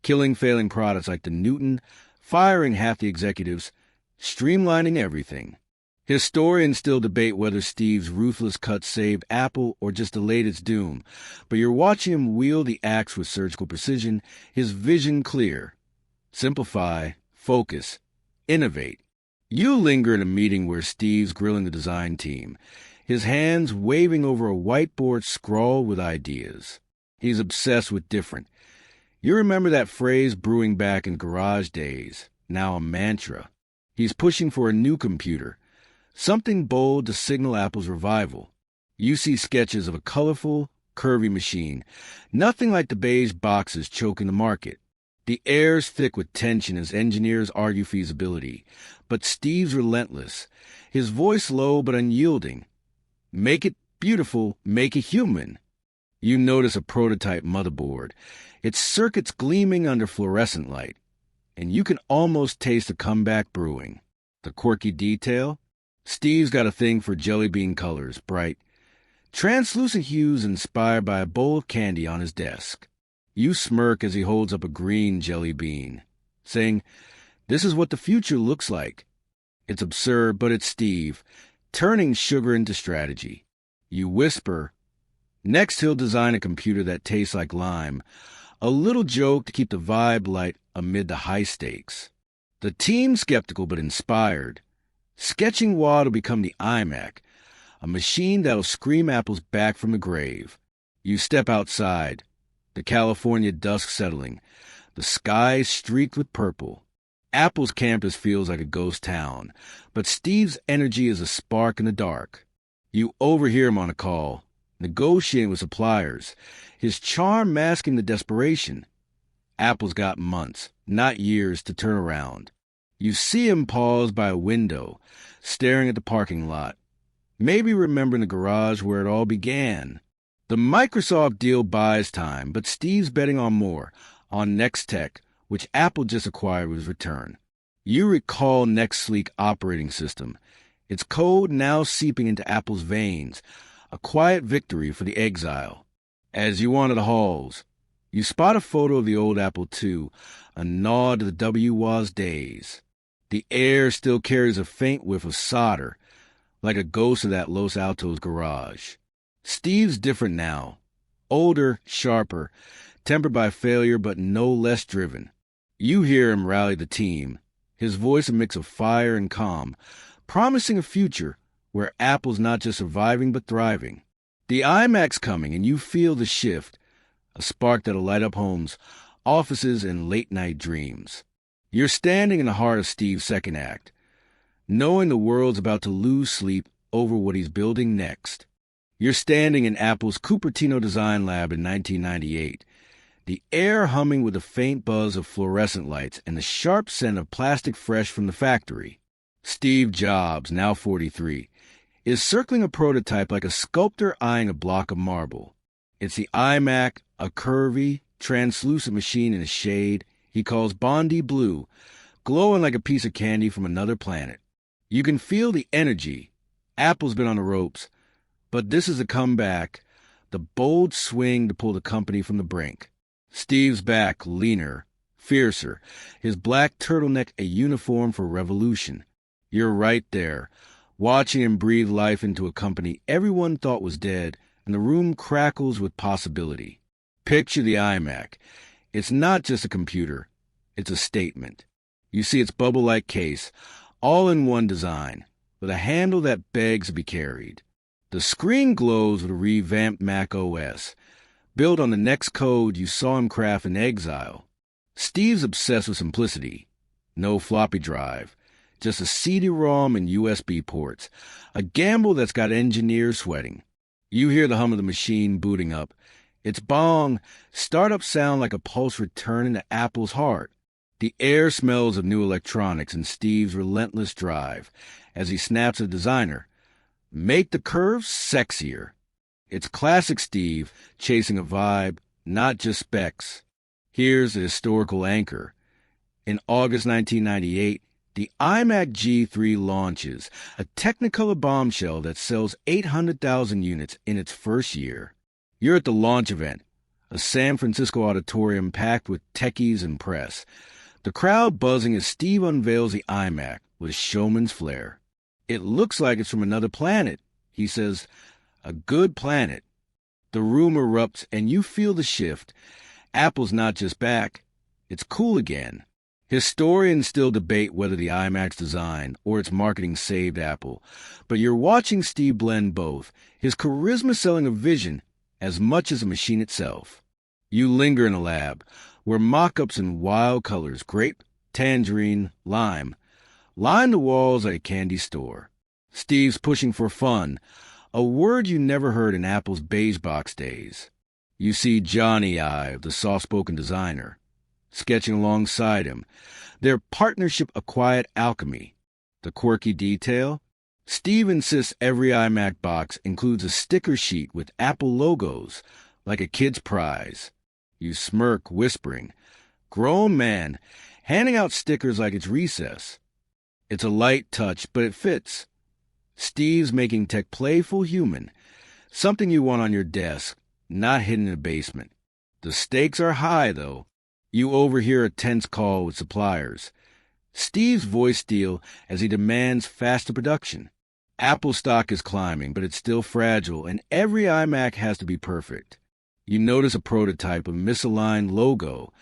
killing failing products like the Newton, firing half the executives, streamlining everything. Historians still debate whether Steve's ruthless cuts saved Apple or just delayed its doom, but you're watching him wield the axe with surgical precision, his vision clear. Simplify, focus, innovate. You linger in a meeting where Steve's grilling the design team, his hands waving over a whiteboard scrawled with ideas. He's obsessed with different. You remember that phrase brewing back in garage days, now a mantra. He's pushing for a new computer, something bold to signal Apple's revival. You see sketches of a colorful, curvy machine, nothing like the beige boxes choking the market. The air's thick with tension as engineers argue feasibility, but Steve's relentless, his voice low but unyielding. Make it beautiful, make it human. You notice a prototype motherboard, its circuits gleaming under fluorescent light, and you can almost taste the comeback brewing. The quirky detail? Steve's got a thing for jelly bean colors, bright, translucent hues inspired by a bowl of candy on his desk. You smirk as he holds up a green jelly bean, saying, This is what the future looks like. It's absurd, but it's Steve, turning sugar into strategy. You whisper, next he'll design a computer that tastes like lime, a little joke to keep the vibe light amid the high stakes. The team's skeptical but inspired. Sketching what'll become the iMac, a machine that'll scream Apple's back from the grave. You step outside, the California dusk settling, the sky streaked with purple. Apple's campus feels like a ghost town, but Steve's energy is a spark in the dark. You overhear him on a call, negotiating with suppliers, his charm masking the desperation. Apple's got months, not years, to turn around. You see him pause by a window, staring at the parking lot, maybe remembering the garage where it all began. The Microsoft deal buys time, but Steve's betting on more, on Next Tech, which Apple just acquired with his return. You recall Next Sleek operating system, its code now seeping into Apple's veins, a quiet victory for the exile. As you wander the halls, you spot a photo of the old Apple II, a nod to the W.W.A.'s days. The air still carries a faint whiff of solder, like a ghost of that Los Altos garage. Steve's different now. Older, sharper, tempered by failure but no less driven. You hear him rally the team, his voice a mix of fire and calm, promising a future where Apple's not just surviving but thriving. The iMac's coming and you feel the shift, a spark that'll light up homes, offices, and late-night dreams. You're standing in the heart of Steve's second act, knowing the world's about to lose sleep over what he's building next. You're standing in Apple's Cupertino Design Lab in 1998, the air humming with a faint buzz of fluorescent lights and the sharp scent of plastic fresh from the factory. Steve Jobs, now 43, is circling a prototype like a sculptor eyeing a block of marble. It's the iMac, a curvy, translucent machine in a shade he calls Bondi Blue, glowing like a piece of candy from another planet. You can feel the energy. Apple's been on the ropes, but this is a comeback, the bold swing to pull the company from the brink. Steve's back, leaner, fiercer, his black turtleneck a uniform for revolution. You're right there, watching him breathe life into a company everyone thought was dead, and the room crackles with possibility. Picture the iMac. It's not just a computer, it's a statement. You see its bubble-like case, all in one design, with a handle that begs to be carried. The screen glows with a revamped Mac OS, built on the next code you saw him craft in exile. Steve's obsessed with simplicity. No floppy drive, just a CD-ROM and USB ports, a gamble that's got engineers sweating. You hear the hum of the machine booting up. Its bong, startup sound like a pulse returning to Apple's heart. The air smells of new electronics and Steve's relentless drive as he snaps at the designer. Make the curves sexier. It's classic Steve, chasing a vibe, not just specs. Here's the historical anchor. In August 1998, the iMac G3 launches, a Technicolor bombshell that sells 800,000 units in its first year. You're at the launch event, a San Francisco auditorium packed with techies and press. The crowd buzzing as Steve unveils the iMac with showman's flair. It looks like it's from another planet, he says. A good planet. The room erupts and you feel the shift. Apple's not just back, it's cool again. Historians still debate whether the iMac's design or its marketing saved Apple, but you're watching Steve blend both, his charisma selling a vision as much as the machine itself. You linger in a lab, where mock-ups in wild colors, grape, tangerine, lime, line the walls like a candy store. Steve's pushing for fun, a word you never heard in Apple's beige box days. You see Johnny Ive, the soft-spoken designer, sketching alongside him, their partnership a quiet alchemy. The quirky detail? Steve insists every iMac box includes a sticker sheet with Apple logos, like a kid's prize. You smirk, whispering. Grown man, handing out stickers like it's recess. It's a light touch, but it fits. Steve's making tech playful human, something you want on your desk, not hidden in a basement. The stakes are high, though. You overhear a tense call with suppliers. Steve's voice steel as he demands faster production. Apple stock is climbing, but it's still fragile, and every iMac has to be perfect. You notice a prototype with misaligned logo,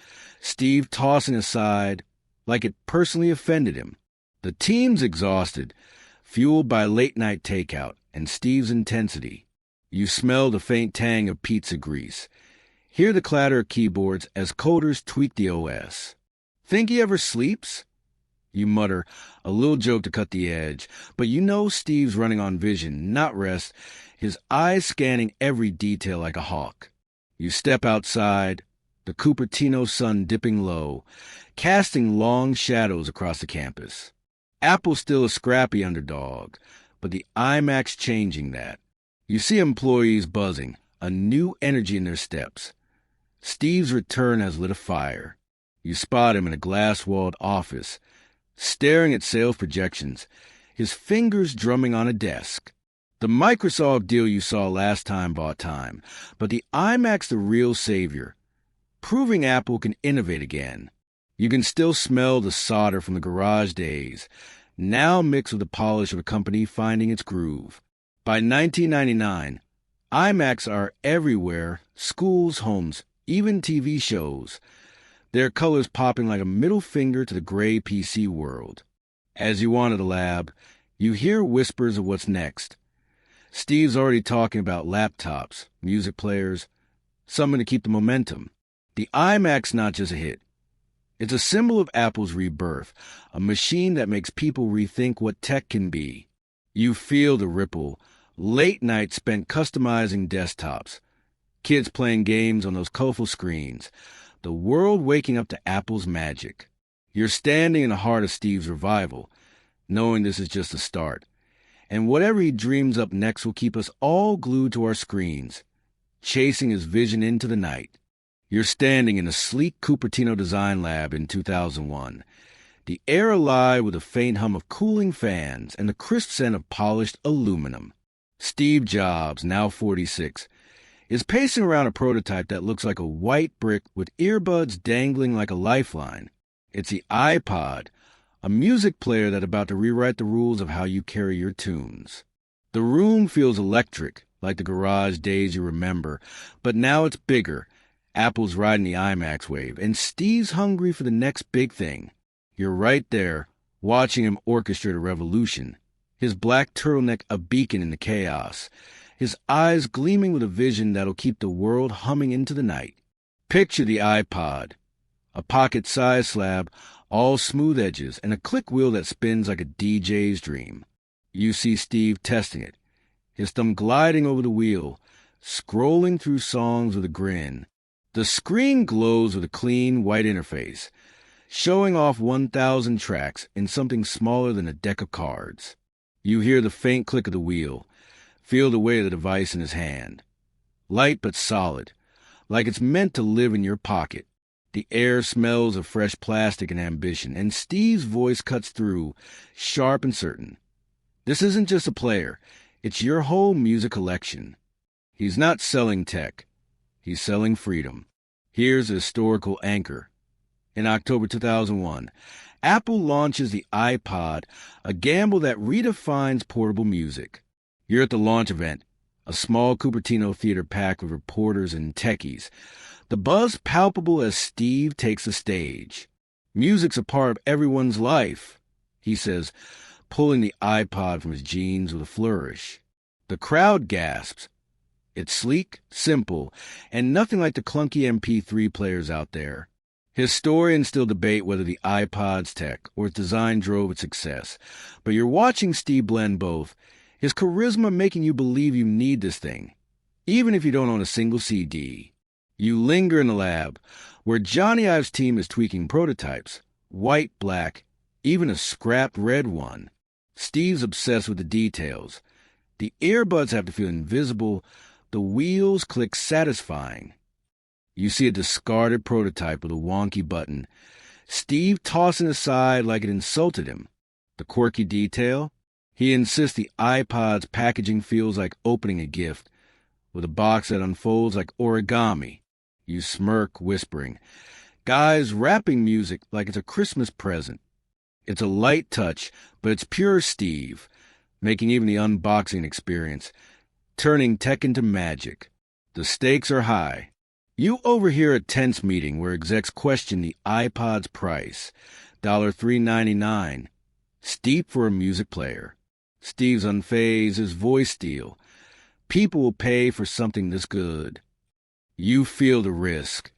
Steve tossing aside like it personally offended him. The team's exhausted, fueled by late-night takeout and Steve's intensity. You smell the faint tang of pizza grease. Hear the clatter of keyboards as coders tweak the OS. Think he ever sleeps? You mutter, a little joke to cut the edge, but you know Steve's running on vision, not rest, his eyes scanning every detail like a hawk. You step outside, the Cupertino sun dipping low, casting long shadows across the campus. Apple's still a scrappy underdog, but the iMac's changing that. You see employees buzzing, a new energy in their steps. Steve's return has lit a fire. You spot him in a glass-walled office, staring at sales projections, his fingers drumming on a desk. The Microsoft deal you saw last time bought time, but the iMac's the real savior, proving Apple can innovate again. You can still smell the solder from the garage days, now mixed with the polish of a company finding its groove. By 1999, iMacs are everywhere, schools, homes, even TV shows, their colors popping like a middle finger to the gray PC world. As you wander the lab, you hear whispers of what's next. Steve's already talking about laptops, music players, something to keep the momentum. The iMac's not just a hit. It's a symbol of Apple's rebirth, a machine that makes people rethink what tech can be. You feel the ripple, late nights spent customizing desktops, kids playing games on those colorful screens, the world waking up to Apple's magic. You're standing in the heart of Steve's revival, knowing this is just the start. And whatever he dreams up next will keep us all glued to our screens, chasing his vision into the night. You're standing in a sleek Cupertino design lab in 2001, the air alive with a faint hum of cooling fans and the crisp scent of polished aluminum. Steve Jobs, now 46, is pacing around a prototype that looks like a white brick with earbuds dangling like a lifeline. It's the iPod, a music player that's about to rewrite the rules of how you carry your tunes. The room feels electric, like the garage days you remember, but now it's bigger. Apple's riding the iMac's wave, and Steve's hungry for the next big thing. You're right there, watching him orchestrate a revolution, his black turtleneck a beacon in the chaos, his eyes gleaming with a vision that'll keep the world humming into the night. Picture the iPod, a pocket-sized slab, all smooth edges, and a click wheel that spins like a DJ's dream. You see Steve testing it, his thumb gliding over the wheel, scrolling through songs with a grin. The screen glows with a clean, white interface, showing off 1,000 tracks in something smaller than a deck of cards. You hear the faint click of the wheel, feel the weight of the device in his hand. Light but solid, like it's meant to live in your pocket. The air smells of fresh plastic and ambition, and Steve's voice cuts through, sharp and certain. This isn't just a player, it's your whole music collection. He's not selling tech. He's selling freedom. Here's a historical anchor. In October 2001, Apple launches the iPod, a gamble that redefines portable music. You're at the launch event, a small Cupertino theater packed with reporters and techies, the buzz palpable as Steve takes the stage. Music's a part of everyone's life, he says, pulling the iPod from his jeans with a flourish. The crowd gasps. It's sleek, simple, and nothing like the clunky MP3 players out there. Historians still debate whether the iPod's tech or its design drove its success, but you're watching Steve blend both, his charisma making you believe you need this thing, even if you don't own a single CD. You linger in the lab, where Johnny Ive's team is tweaking prototypes, white, black, even a scrapped red one. Steve's obsessed with the details. The earbuds have to feel invisible, the wheels click satisfying. You see a discarded prototype with a wonky button, Steve tossing aside like it insulted him. The quirky detail? He insists the iPod's packaging feels like opening a gift, with a box that unfolds like origami. You smirk, whispering, "Guys, rapping music like it's a Christmas present." It's a light touch, but it's pure Steve, making even the unboxing experience, turning tech into magic. The stakes are high. You overhear a tense meeting where execs question the iPod's price, $3.99, steep for a music player. Steve's unfazed, his voice steel. People will pay for something this good. You feel the risk.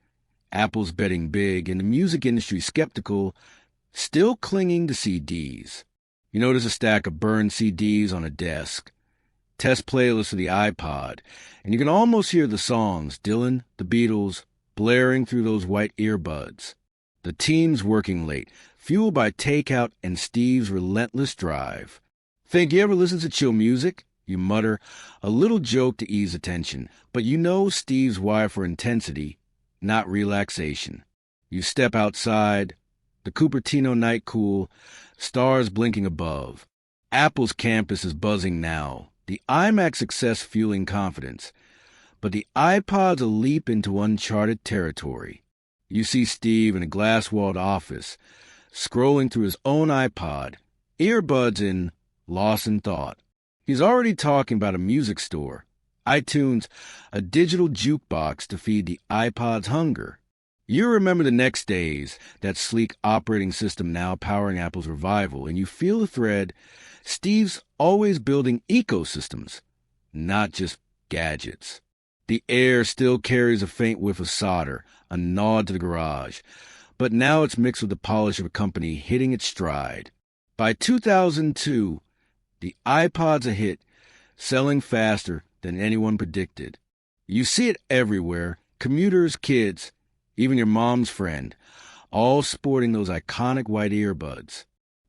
Apple's betting big, and the music industry skeptical, still clinging to CDs. You notice a stack of burned CDs on a desk. Test playlists of the iPod, and you can almost hear the songs, Dylan, the Beatles, blaring through those white earbuds. The team's working late, fueled by takeout and Steve's relentless drive. Think you ever listen to chill music? You mutter, a little joke to ease attention, but you know Steve's wired for intensity, not relaxation. You step outside, the Cupertino night cool, stars blinking above. Apple's campus is buzzing now, the iMac success fueling confidence. But the iPod's a leap into uncharted territory. You see Steve in a glass-walled office, scrolling through his own iPod, earbuds in, lost in thought. He's already talking about a music store, iTunes, a digital jukebox to feed the iPod's hunger. You remember the next days, that sleek operating system now powering Apple's revival, and you feel the thread. Steve's always building ecosystems, not just gadgets. The air still carries a faint whiff of solder, a nod to the garage, but now it's mixed with the polish of a company hitting its stride. By 2002, the iPod's a hit, selling faster than anyone predicted. You see it everywhere, commuters, kids, even your mom's friend, all sporting those iconic white earbuds.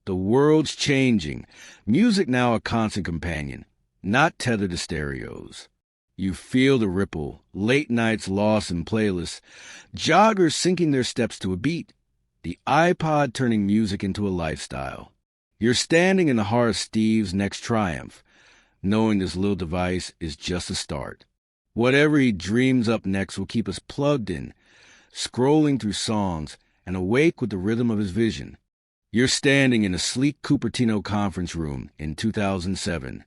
The world's changing. Music now a constant companion, not tethered to stereos. You feel the ripple, late nights lost in playlists, joggers syncing their steps to a beat, the iPod turning music into a lifestyle. You're standing in the heart of Steve's next triumph, knowing this little device is just a start. Whatever he dreams up next will keep us plugged in, scrolling through songs and awake with the rhythm of his vision. You're standing in a sleek Cupertino conference room in 2007,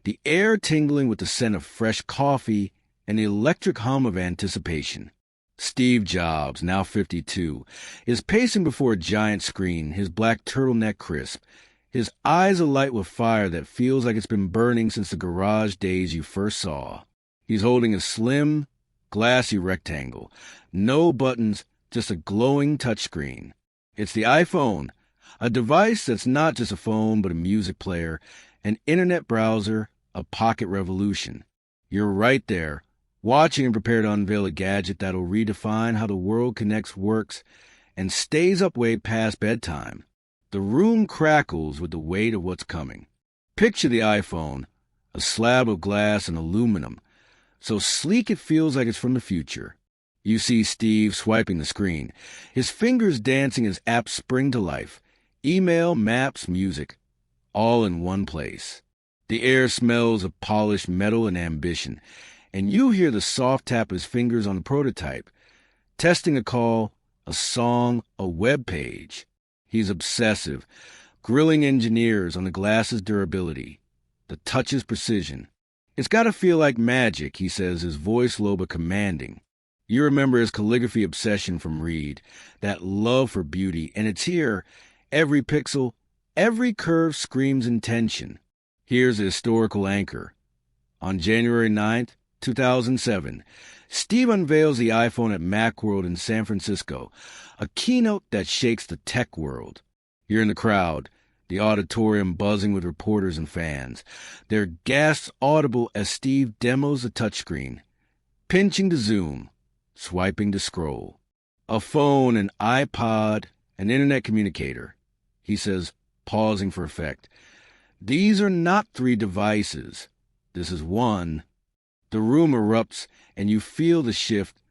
the air tingling with the scent of fresh coffee and the electric hum of anticipation. Steve Jobs, now 52, is pacing before a giant screen, his black turtleneck crisp, his eyes alight with fire that feels like it's been burning since the garage days you first saw. He's holding a slim, glassy rectangle, no buttons, just a glowing touchscreen. It's the iPhone, a device that's not just a phone but a music player, an internet browser, a pocket revolution. You're right there, watching and prepared to unveil a gadget that'll redefine how the world connects, works, and stays up way past bedtime. The room crackles with the weight of what's coming. Picture the iPhone, a slab of glass and aluminum, so sleek it feels like it's from the future. You see Steve swiping the screen, his fingers dancing as apps spring to life. Email, maps, music, all in one place. The air smells of polished metal and ambition, and you hear the soft tap of his fingers on the prototype, testing a call, a song, a web page. He's obsessive, grilling engineers on the glass's durability, the touch's precision. It's got to feel like magic, he says, his voice low but commanding. You remember his calligraphy obsession from Reed, that love for beauty, and it's here. Every pixel, every curve screams intention. Here's a historical anchor. On January 9th, 2007, Steve unveils the iPhone at Macworld in San Francisco, a keynote that shakes the tech world. You're in the crowd, the auditorium buzzing with reporters and fans, their gasps audible as Steve demos the touchscreen, pinching to zoom, swiping to scroll. A phone, an iPod, an internet communicator. He says, pausing for effect. These are not three devices. This is one. The room erupts, and you feel the shift.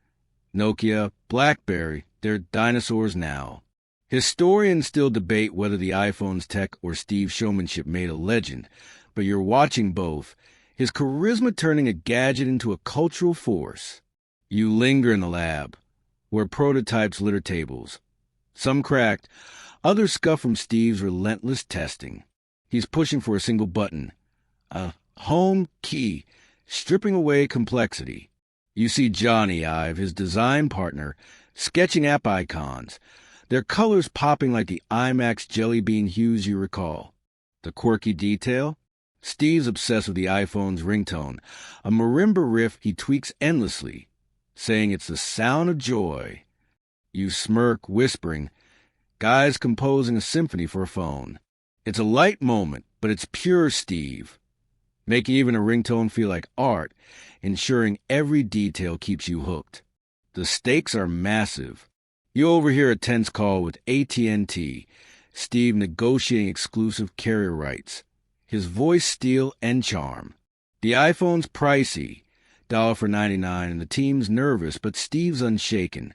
Nokia, BlackBerry, they're dinosaurs now. Historians still debate whether the iPhone's tech or Steve's showmanship made a legend, but you're watching both, his charisma turning a gadget into a cultural force. You linger in the lab, where prototypes litter tables. Some cracked, Others scuff from Steve's relentless testing. He's pushing for a single button, a home key, stripping away complexity. You see Johnny Ive, his design partner, sketching app icons, their colors popping like the IMAX jelly bean hues you recall. The quirky detail? Steve's obsessed with the iPhone's ringtone, a marimba riff he tweaks endlessly, saying it's the sound of joy. You smirk, whispering, "Guy's composing a symphony for a phone." It's a light moment, but it's pure Steve, making even a ringtone feel like art, ensuring every detail keeps you hooked. The stakes are massive. You overhear a tense call with AT&T, Steve negotiating exclusive carrier rights, his voice steel and charm. The iPhone's pricey, $1 for $99, and the team's nervous, but Steve's unshaken.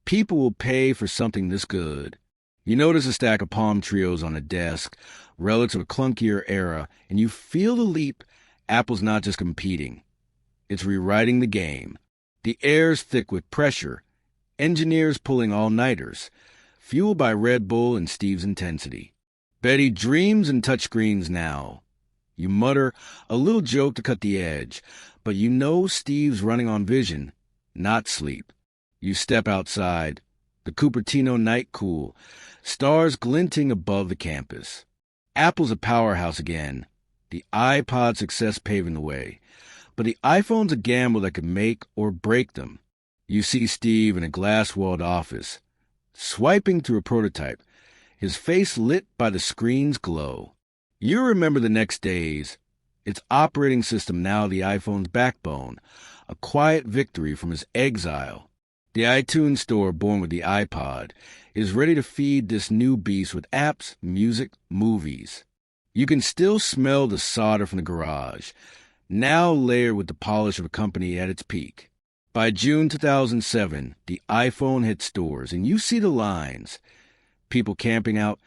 People will pay for something this good. You notice a stack of Palm Trios on a desk, relics of a clunkier era, and you feel the leap. Apple's not just competing. It's rewriting the game. The air's thick with pressure, engineers pulling all-nighters, fueled by Red Bull and Steve's intensity. Betty dreams in touchscreens now. You mutter a little joke to cut the edge, but you know Steve's running on vision, not sleep. You step outside, the Cupertino night cool, stars glinting above the campus. Apple's a powerhouse again, the iPod success paving the way. But the iPhone's a gamble that could make or break them. You see Steve in a glass-walled office, swiping through a prototype, his face lit by the screen's glow. You remember the next days, its operating system now the iPhone's backbone, a quiet victory from his exile. The iTunes Store, born with the iPod, is ready to feed this new beast with apps, music, movies. You can still smell the solder from the garage, now layered with the polish of a company at its peak. By June 2007, the iPhone hit stores, and you see the lines. People camping out,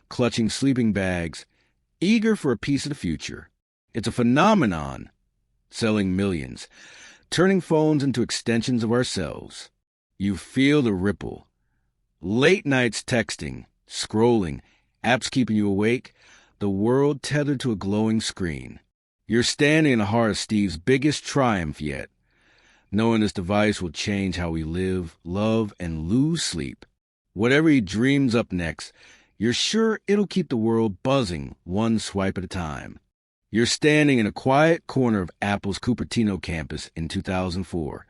clutching sleeping bags, eager for a piece of the future. It's a phenomenon, selling millions, turning phones into extensions of ourselves. You feel the ripple. Late nights texting, scrolling, apps keeping you awake, the world tethered to a glowing screen. You're standing in the heart of Steve's biggest triumph yet, knowing this device will change how we live, love, and lose sleep. Whatever he dreams up next, you're sure it'll keep the world buzzing one swipe at a time. You're standing in a quiet corner of Apple's Cupertino campus in 2004,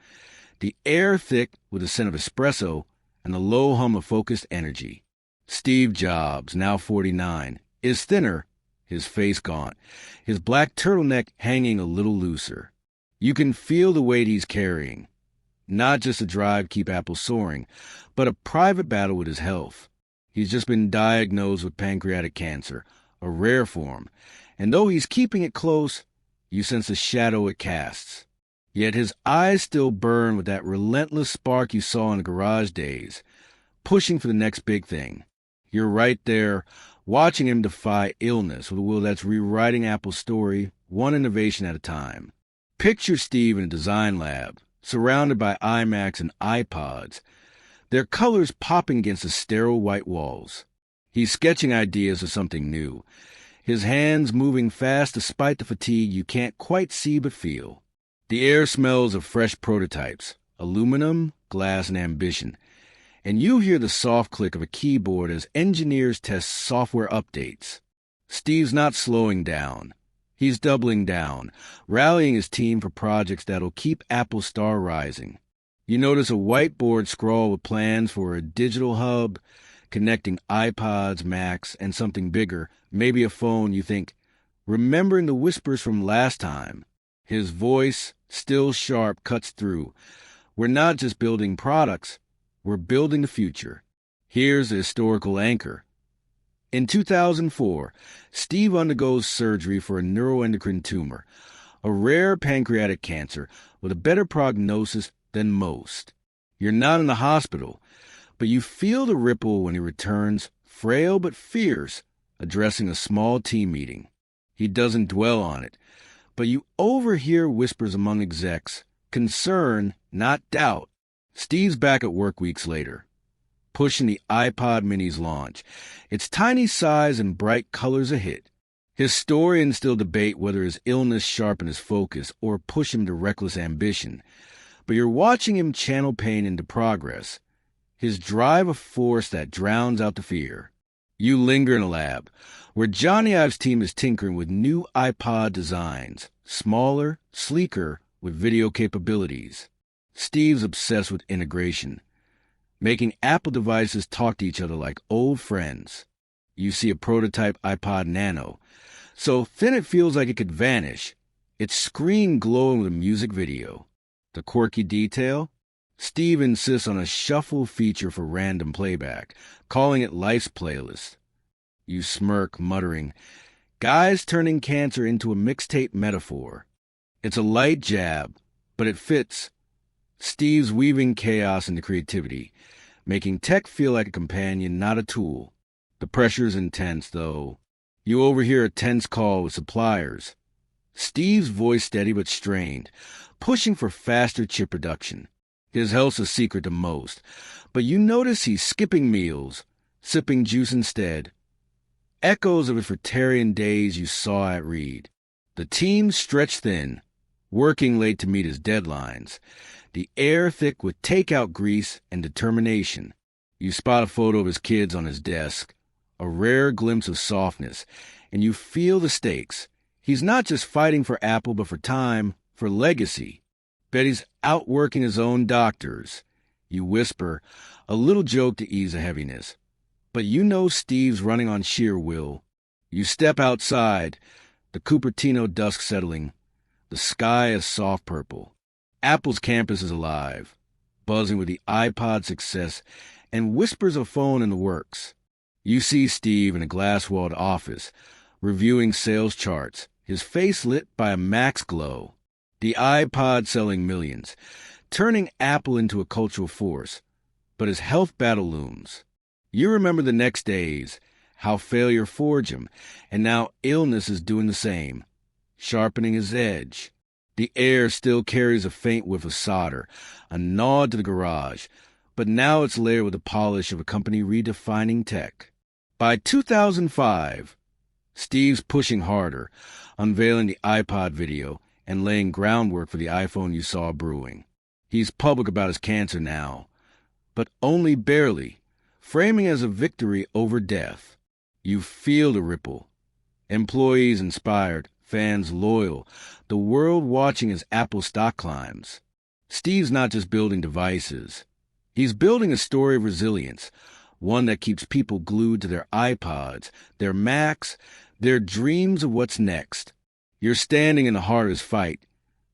the air thick with a scent of espresso and the low hum of focused energy. Steve Jobs, now 49, is thinner, his face gaunt, his black turtleneck hanging a little looser. You can feel the weight he's carrying. Not just a drive to keep Apple soaring, but a private battle with his health. He's just been diagnosed with pancreatic cancer, a rare form, and though he's keeping it close, you sense the shadow it casts. Yet his eyes still burn with that relentless spark you saw in the garage days, pushing for the next big thing. You're right there, watching him defy illness with a will that's rewriting Apple's story, one innovation at a time. Picture Steve in a design lab, surrounded by iMacs and iPods, their colors popping against the sterile white walls. He's sketching ideas of something new, his hands moving fast despite the fatigue you can't quite see but feel. The air smells of fresh prototypes, aluminum, glass, and ambition, and you hear the soft click of a keyboard as engineers test software updates. Steve's not slowing down. He's doubling down, rallying his team for projects that'll keep Apple's star rising. You notice a whiteboard scrawl with plans for a digital hub, connecting iPods, Macs, and something bigger, maybe a phone. You think, remembering the whispers from last time. His voice, still sharp, cuts through. We're not just building products, we're building the future. Here's the historical anchor. In 2004, Steve undergoes surgery for a neuroendocrine tumor, a rare pancreatic cancer with a better prognosis than most. You're not in the hospital, but you feel the ripple when he returns, frail but fierce, addressing a small team meeting. He doesn't dwell on it, but you overhear whispers among execs, concern, not doubt. Steve's back at work weeks later. pushing the iPod mini's launch. Its tiny size and bright colors a hit. Historians still debate whether his illness sharpened his focus or pushed him to reckless ambition. But you're watching him channel pain into progress. His drive a force that drowns out the fear. You linger in a lab, where Johnny Ive's team is tinkering with new iPod designs, smaller, sleeker, with video capabilities. Steve's obsessed with integration, making Apple devices talk to each other like old friends. You see a prototype iPod Nano, so thin it feels like it could vanish, its screen glowing with a music video. The quirky detail? Steve insists on a shuffle feature for random playback, calling it Life's Playlist. You smirk, muttering, "Guys turning cancer into a mixtape metaphor." It's a light jab, but it fits. Steve's weaving chaos into creativity, making tech feel like a companion, not a tool. The pressure's intense, though. You overhear a tense call with suppliers. Steve's voice steady but strained, pushing for faster chip production. His health's a secret to most, but you notice he's skipping meals, sipping juice instead. Echoes of his fruitarian days you saw at Reed. The team stretched thin, working late to meet his deadlines, the air thick with takeout grease and determination. You spot a photo of his kids on his desk, a rare glimpse of softness, and you feel the stakes. He's not just fighting for Apple, but for time, for legacy. Bet he's outworking his own doctors. You whisper, a little joke to ease the heaviness. But you know Steve's running on sheer will. You step outside, the Cupertino dusk settling. The sky is soft purple. Apple's campus is alive, buzzing with the iPod success and whispers of phone in the works. You see Steve in a glass-walled office, reviewing sales charts, his face lit by a max glow. The iPod selling millions, turning Apple into a cultural force. But his health battle looms. You remember the next days, how failure forged him, and now illness is doing the same, sharpening his edge. The air still carries a faint whiff of solder, a nod to the garage, but now it's layered with the polish of a company redefining tech. By 2005, Steve's pushing harder, unveiling the iPod video and laying groundwork for the iPhone you saw brewing. He's public about his cancer now, but only barely, framing it as a victory over death. You feel the ripple. Employees inspired, fans loyal, the world watching as Apple stock climbs. Steve's not just building devices. He's building a story of resilience, one that keeps people glued to their iPods, their Macs, their dreams of what's next. You're standing in the heart of his fight,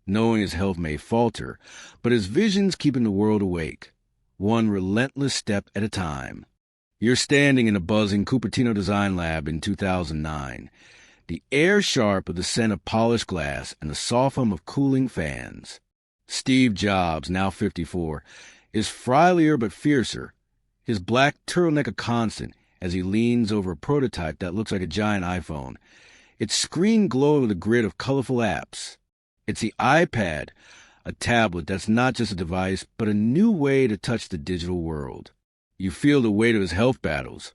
knowing his health may falter, but his vision's keeping the world awake, one relentless step at a time. You're standing in a buzzing Cupertino design lab in 2009, the air sharp with the scent of polished glass and the soft hum of cooling fans. Steve Jobs, now 54, is frielier but fiercer, his black turtleneck a constant as he leans over a prototype that looks like a giant iPhone. Its screen glowing with a grid of colorful apps. It's the iPad, a tablet that's not just a device, but a new way to touch the digital world. You feel the weight of his health battles.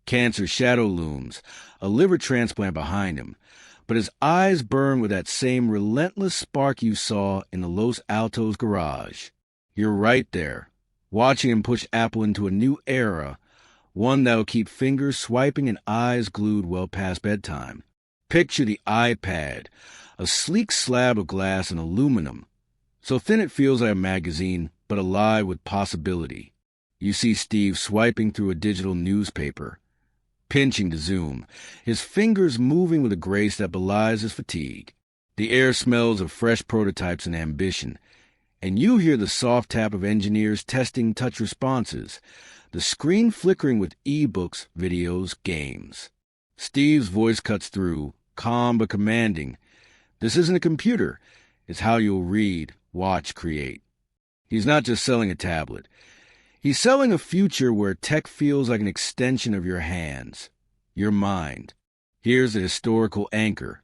Cancer shadow looms, a liver transplant behind him, but his eyes burn with that same relentless spark you saw in the Los Altos garage. You're right there, watching him push Apple into a new era, one that'll keep fingers swiping and eyes glued well past bedtime. Picture the iPad, a sleek slab of glass and aluminum, so thin it feels like a magazine, but alive with possibility. You see Steve swiping through a digital newspaper, pinching to zoom, his fingers moving with a grace that belies his fatigue. The air smells of fresh prototypes and ambition, and you hear the soft tap of engineers testing touch responses, the screen flickering with e-books, videos, games. Steve's voice cuts through, calm but commanding. This isn't a computer. It's how you'll read, watch, create. He's not just selling a tablet. He's selling a future where tech feels like an extension of your hands, your mind. Here's the historical anchor.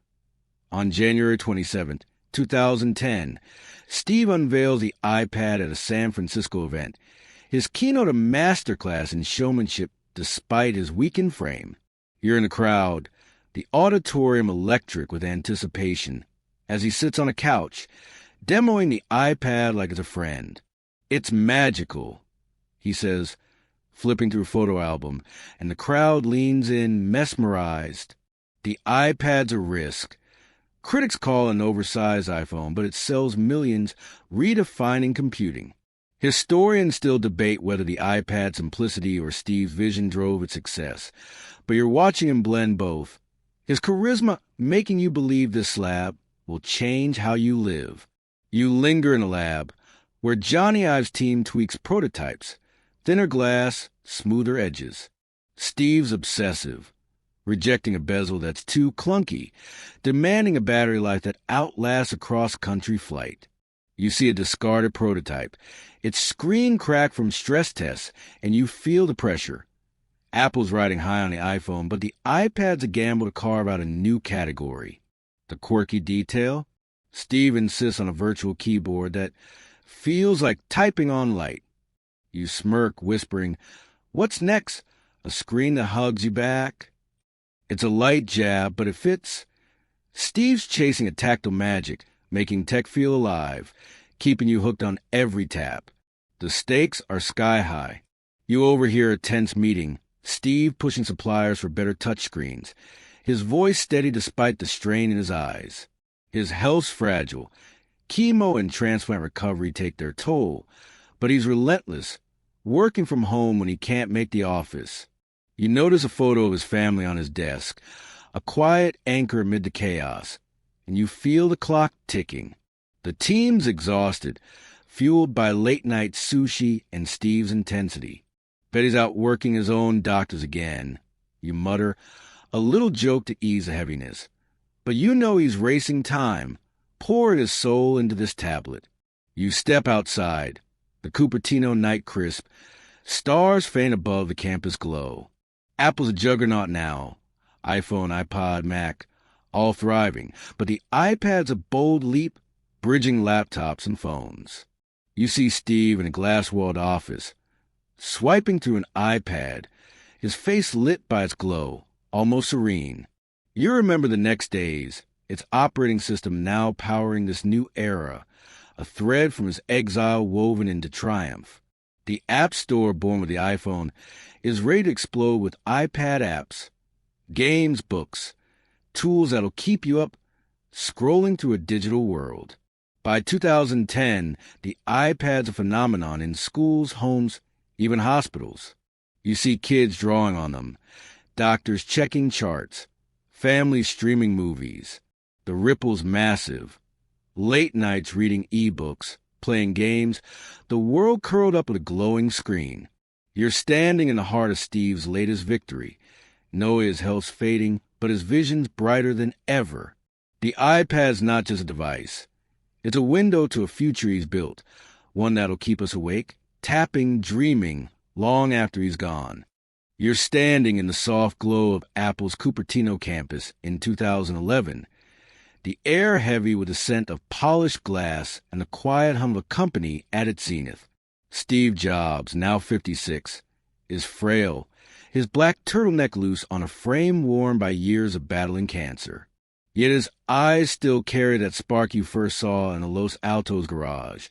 On January 27th, 2010, Steve unveils the iPad at a San Francisco event. His keynote a masterclass in showmanship despite his weakened frame. You're in the crowd, the auditorium electric with anticipation, as he sits on a couch, demoing the iPad like it's a friend. "It's magical," he says, flipping through a photo album, and the crowd leans in, mesmerized. The iPad's a risk. Critics call it an oversized iPhone, but it sells millions, redefining computing. Historians still debate whether the iPad's simplicity or Steve's vision drove its success, but you're watching him blend both. His charisma making you believe this slab will change how you live. You linger in a lab, where Johnny Ive's team tweaks prototypes, thinner glass, smoother edges. Steve's obsessive, rejecting a bezel that's too clunky, demanding a battery life that outlasts a cross-country flight. You see a discarded prototype. Its screen cracked from stress tests, and you feel the pressure. Apple's riding high on the iPhone, but the iPad's a gamble to carve out a new category. The quirky detail? Steve insists on a virtual keyboard that feels like typing on light. You smirk, whispering, "What's next? A screen that hugs you back?" It's a light jab, but it fits. Steve's chasing a tactile magic, making tech feel alive, keeping you hooked on every tap. The stakes are sky high. You overhear a tense meeting, Steve pushing suppliers for better touchscreens, his voice steady despite the strain in his eyes. His health's fragile. Chemo and transplant recovery take their toll, but he's relentless, working from home when he can't make the office. You notice a photo of his family on his desk, a quiet anchor amid the chaos, and you feel the clock ticking. The team's exhausted, fueled by late-night sushi and Steve's intensity. Bet he's out working his own doctors again. You mutter, a little joke to ease the heaviness. But you know he's racing time, pouring his soul into this tablet. You step outside, the Cupertino night crisp. Stars faint above the campus glow. Apple's a juggernaut now. iPhone, iPod, Mac, all thriving. But the iPad's a bold leap, bridging laptops and phones. You see Steve in a glass-walled office, swiping through an iPad, his face lit by its glow, almost serene. You remember the next days, its operating system now powering this new era, a thread from his exile woven into triumph. The App Store born with the iPhone is ready to explode with iPad apps, games, books, tools that'll keep you up, scrolling through a digital world. By 2010, the iPad's a phenomenon in schools, homes, even hospitals. You see kids drawing on them, doctors checking charts, families streaming movies. The ripple's massive. Late nights reading ebooks, playing games, the world curled up with a glowing screen. You're standing in the heart of Steve's latest victory. Know his health's fading, but his vision's brighter than ever. The iPad's not just a device. It's a window to a future he's built, one that'll keep us awake, tapping, dreaming, long after he's gone. You're standing in the soft glow of Apple's Cupertino campus in 2011, the air heavy with the scent of polished glass and the quiet hum of a company at its zenith. Steve Jobs, now 56, is frail, his black turtleneck loose on a frame worn by years of battling cancer. Yet his eyes still carry that spark you first saw in a Los Altos garage,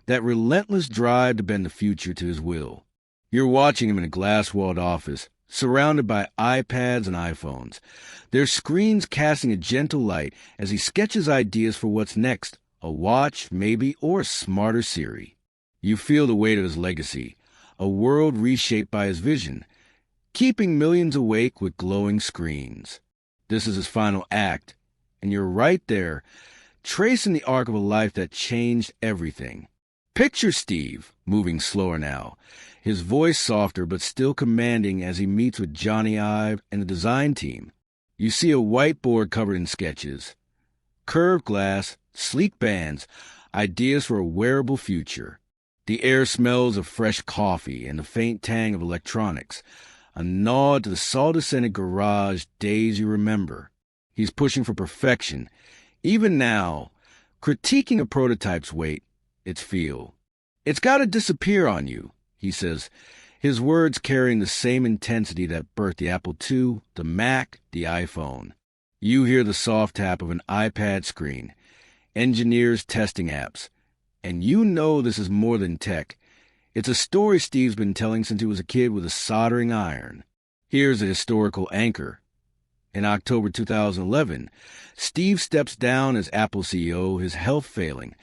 that relentless drive to bend the future to his will. You're watching him in a glass-walled office, surrounded by iPads and iPhones, their screens casting a gentle light as he sketches ideas for what's next, a watch, maybe, or a smarter Siri. You feel the weight of his legacy, a world reshaped by his vision, keeping millions awake with glowing screens. This is his final act, and you're right there, tracing the arc of a life that changed everything. Picture Steve, moving slower now, his voice softer but still commanding as he meets with Johnny Ive and the design team. You see a whiteboard covered in sketches. Curved glass, sleek bands, ideas for a wearable future. The air smells of fresh coffee and the faint tang of electronics, a nod to the salt-scented garage days you remember. He's pushing for perfection, even now, critiquing a prototype's weight, its feel. It's got to disappear on you, he says, his words carrying the same intensity that birthed the Apple II, the Mac, the iPhone. You hear the soft tap of an iPad screen, engineers testing apps, and you know this is more than tech. It's a story Steve's been telling since he was a kid with a soldering iron. Here's a historical anchor. In October 2011, Steve steps down as Apple CEO, his health failing,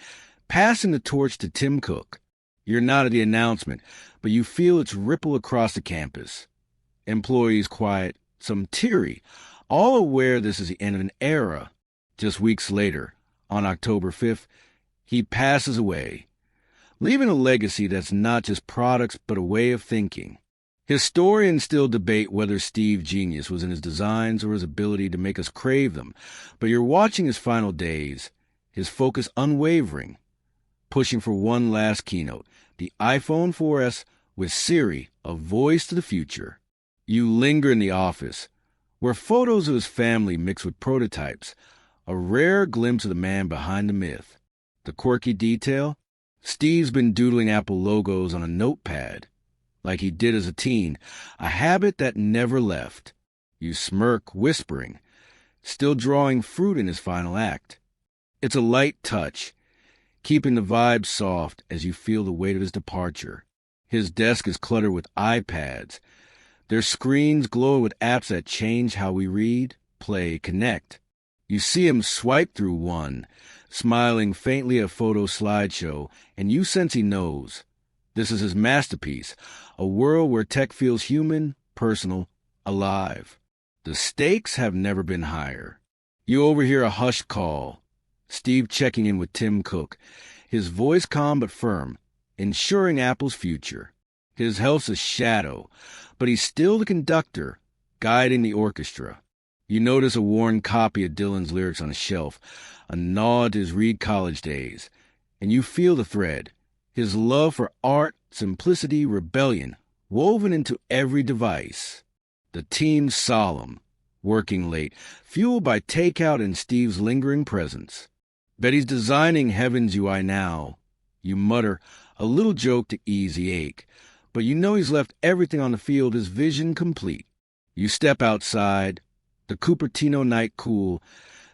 passing the torch to Tim Cook. You're not at the announcement, but you feel its ripple across the campus. Employees quiet, some teary, all aware this is the end of an era. Just weeks later, on October 5th, he passes away, leaving a legacy that's not just products but a way of thinking. Historians still debate whether Steve's genius was in his designs or his ability to make us crave them, but you're watching his final days, his focus unwavering, pushing for one last keynote, the iPhone 4S with Siri, a voice to the future. You linger in the office, where photos of his family mix with prototypes, a rare glimpse of the man behind the myth. The quirky detail? Steve's been doodling Apple logos on a notepad, like he did as a teen, a habit that never left. You smirk, whispering, still drawing fruit in his final act. It's a light touch, keeping the vibe soft as you feel the weight of his departure. His desk is cluttered with iPads. Their screens glow with apps that change how we read, play, connect. You see him swipe through one, smiling faintly at a photo slideshow, and you sense he knows. This is his masterpiece, a world where tech feels human, personal, alive. The stakes have never been higher. You overhear a hushed call, Steve checking in with Tim Cook, his voice calm but firm, ensuring Apple's future. His health's a shadow, but he's still the conductor, guiding the orchestra. You notice a worn copy of Dylan's lyrics on a shelf, a nod to his Reed College days, and you feel the thread, his love for art, simplicity, rebellion, woven into every device. The team's solemn, working late, fueled by takeout and Steve's lingering presence. Bet he's designing Heaven's UI now. You mutter, a little joke to ease the ache, but you know he's left everything on the field, his vision complete. You step outside, the Cupertino night cool,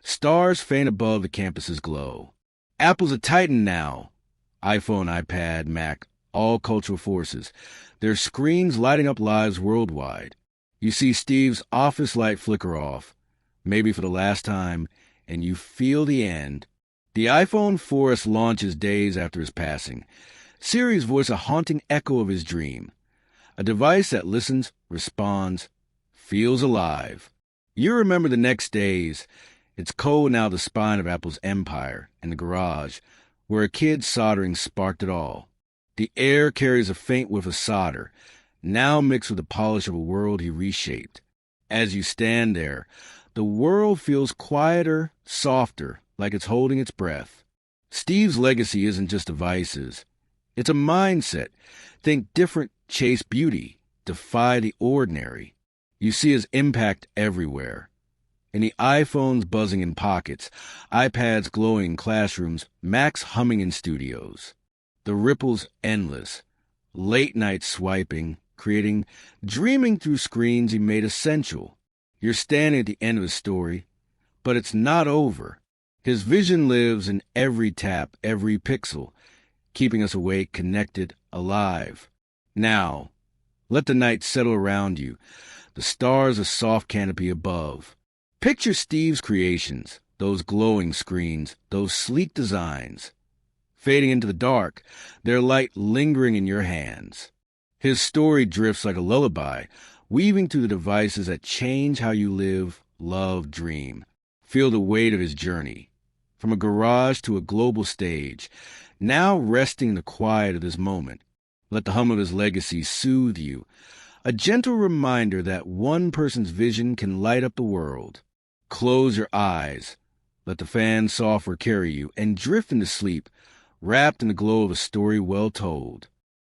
stars faint above the campus's glow. Apple's a titan now. iPhone, iPad, Mac, all cultural forces, their screens lighting up lives worldwide. You see Steve's office light flicker off, maybe for the last time, and you feel the end. The iPhone 4S launches days after his passing. Siri's voice a haunting echo of his dream, a device that listens, responds, feels alive. You remember the next days. It's cold now, the spine of Apple's empire, and the garage, where a kid soldering sparked it all. The air carries a faint whiff of solder, now mixed with the polish of a world he reshaped. As you stand there, the world feels quieter, softer, like it's holding its breath. Steve's legacy isn't just devices. It's a mindset. Think different, chase beauty, defy the ordinary. You see his impact everywhere. In the iPhones buzzing in pockets, iPads glowing in classrooms, Macs humming in studios. The ripples endless. Late night swiping, creating, dreaming through screens he made essential. You're standing at the end of his story, but it's not over. His vision lives in every tap, every pixel, keeping us awake, connected, alive. Now, let the night settle around you, the stars a soft canopy above. Picture Steve's creations, those glowing screens, those sleek designs. Fading into the dark, their light lingering in your hands. His story drifts like a lullaby, weaving through the devices that change how you live, love, dream. Feel the weight of his journey. From a garage to a global stage, now resting in the quiet of this moment. Let the hum of his legacy soothe you, a gentle reminder that one person's vision can light up the world. Close your eyes, let the fan software carry you, and drift into sleep, wrapped in the glow of a story well told.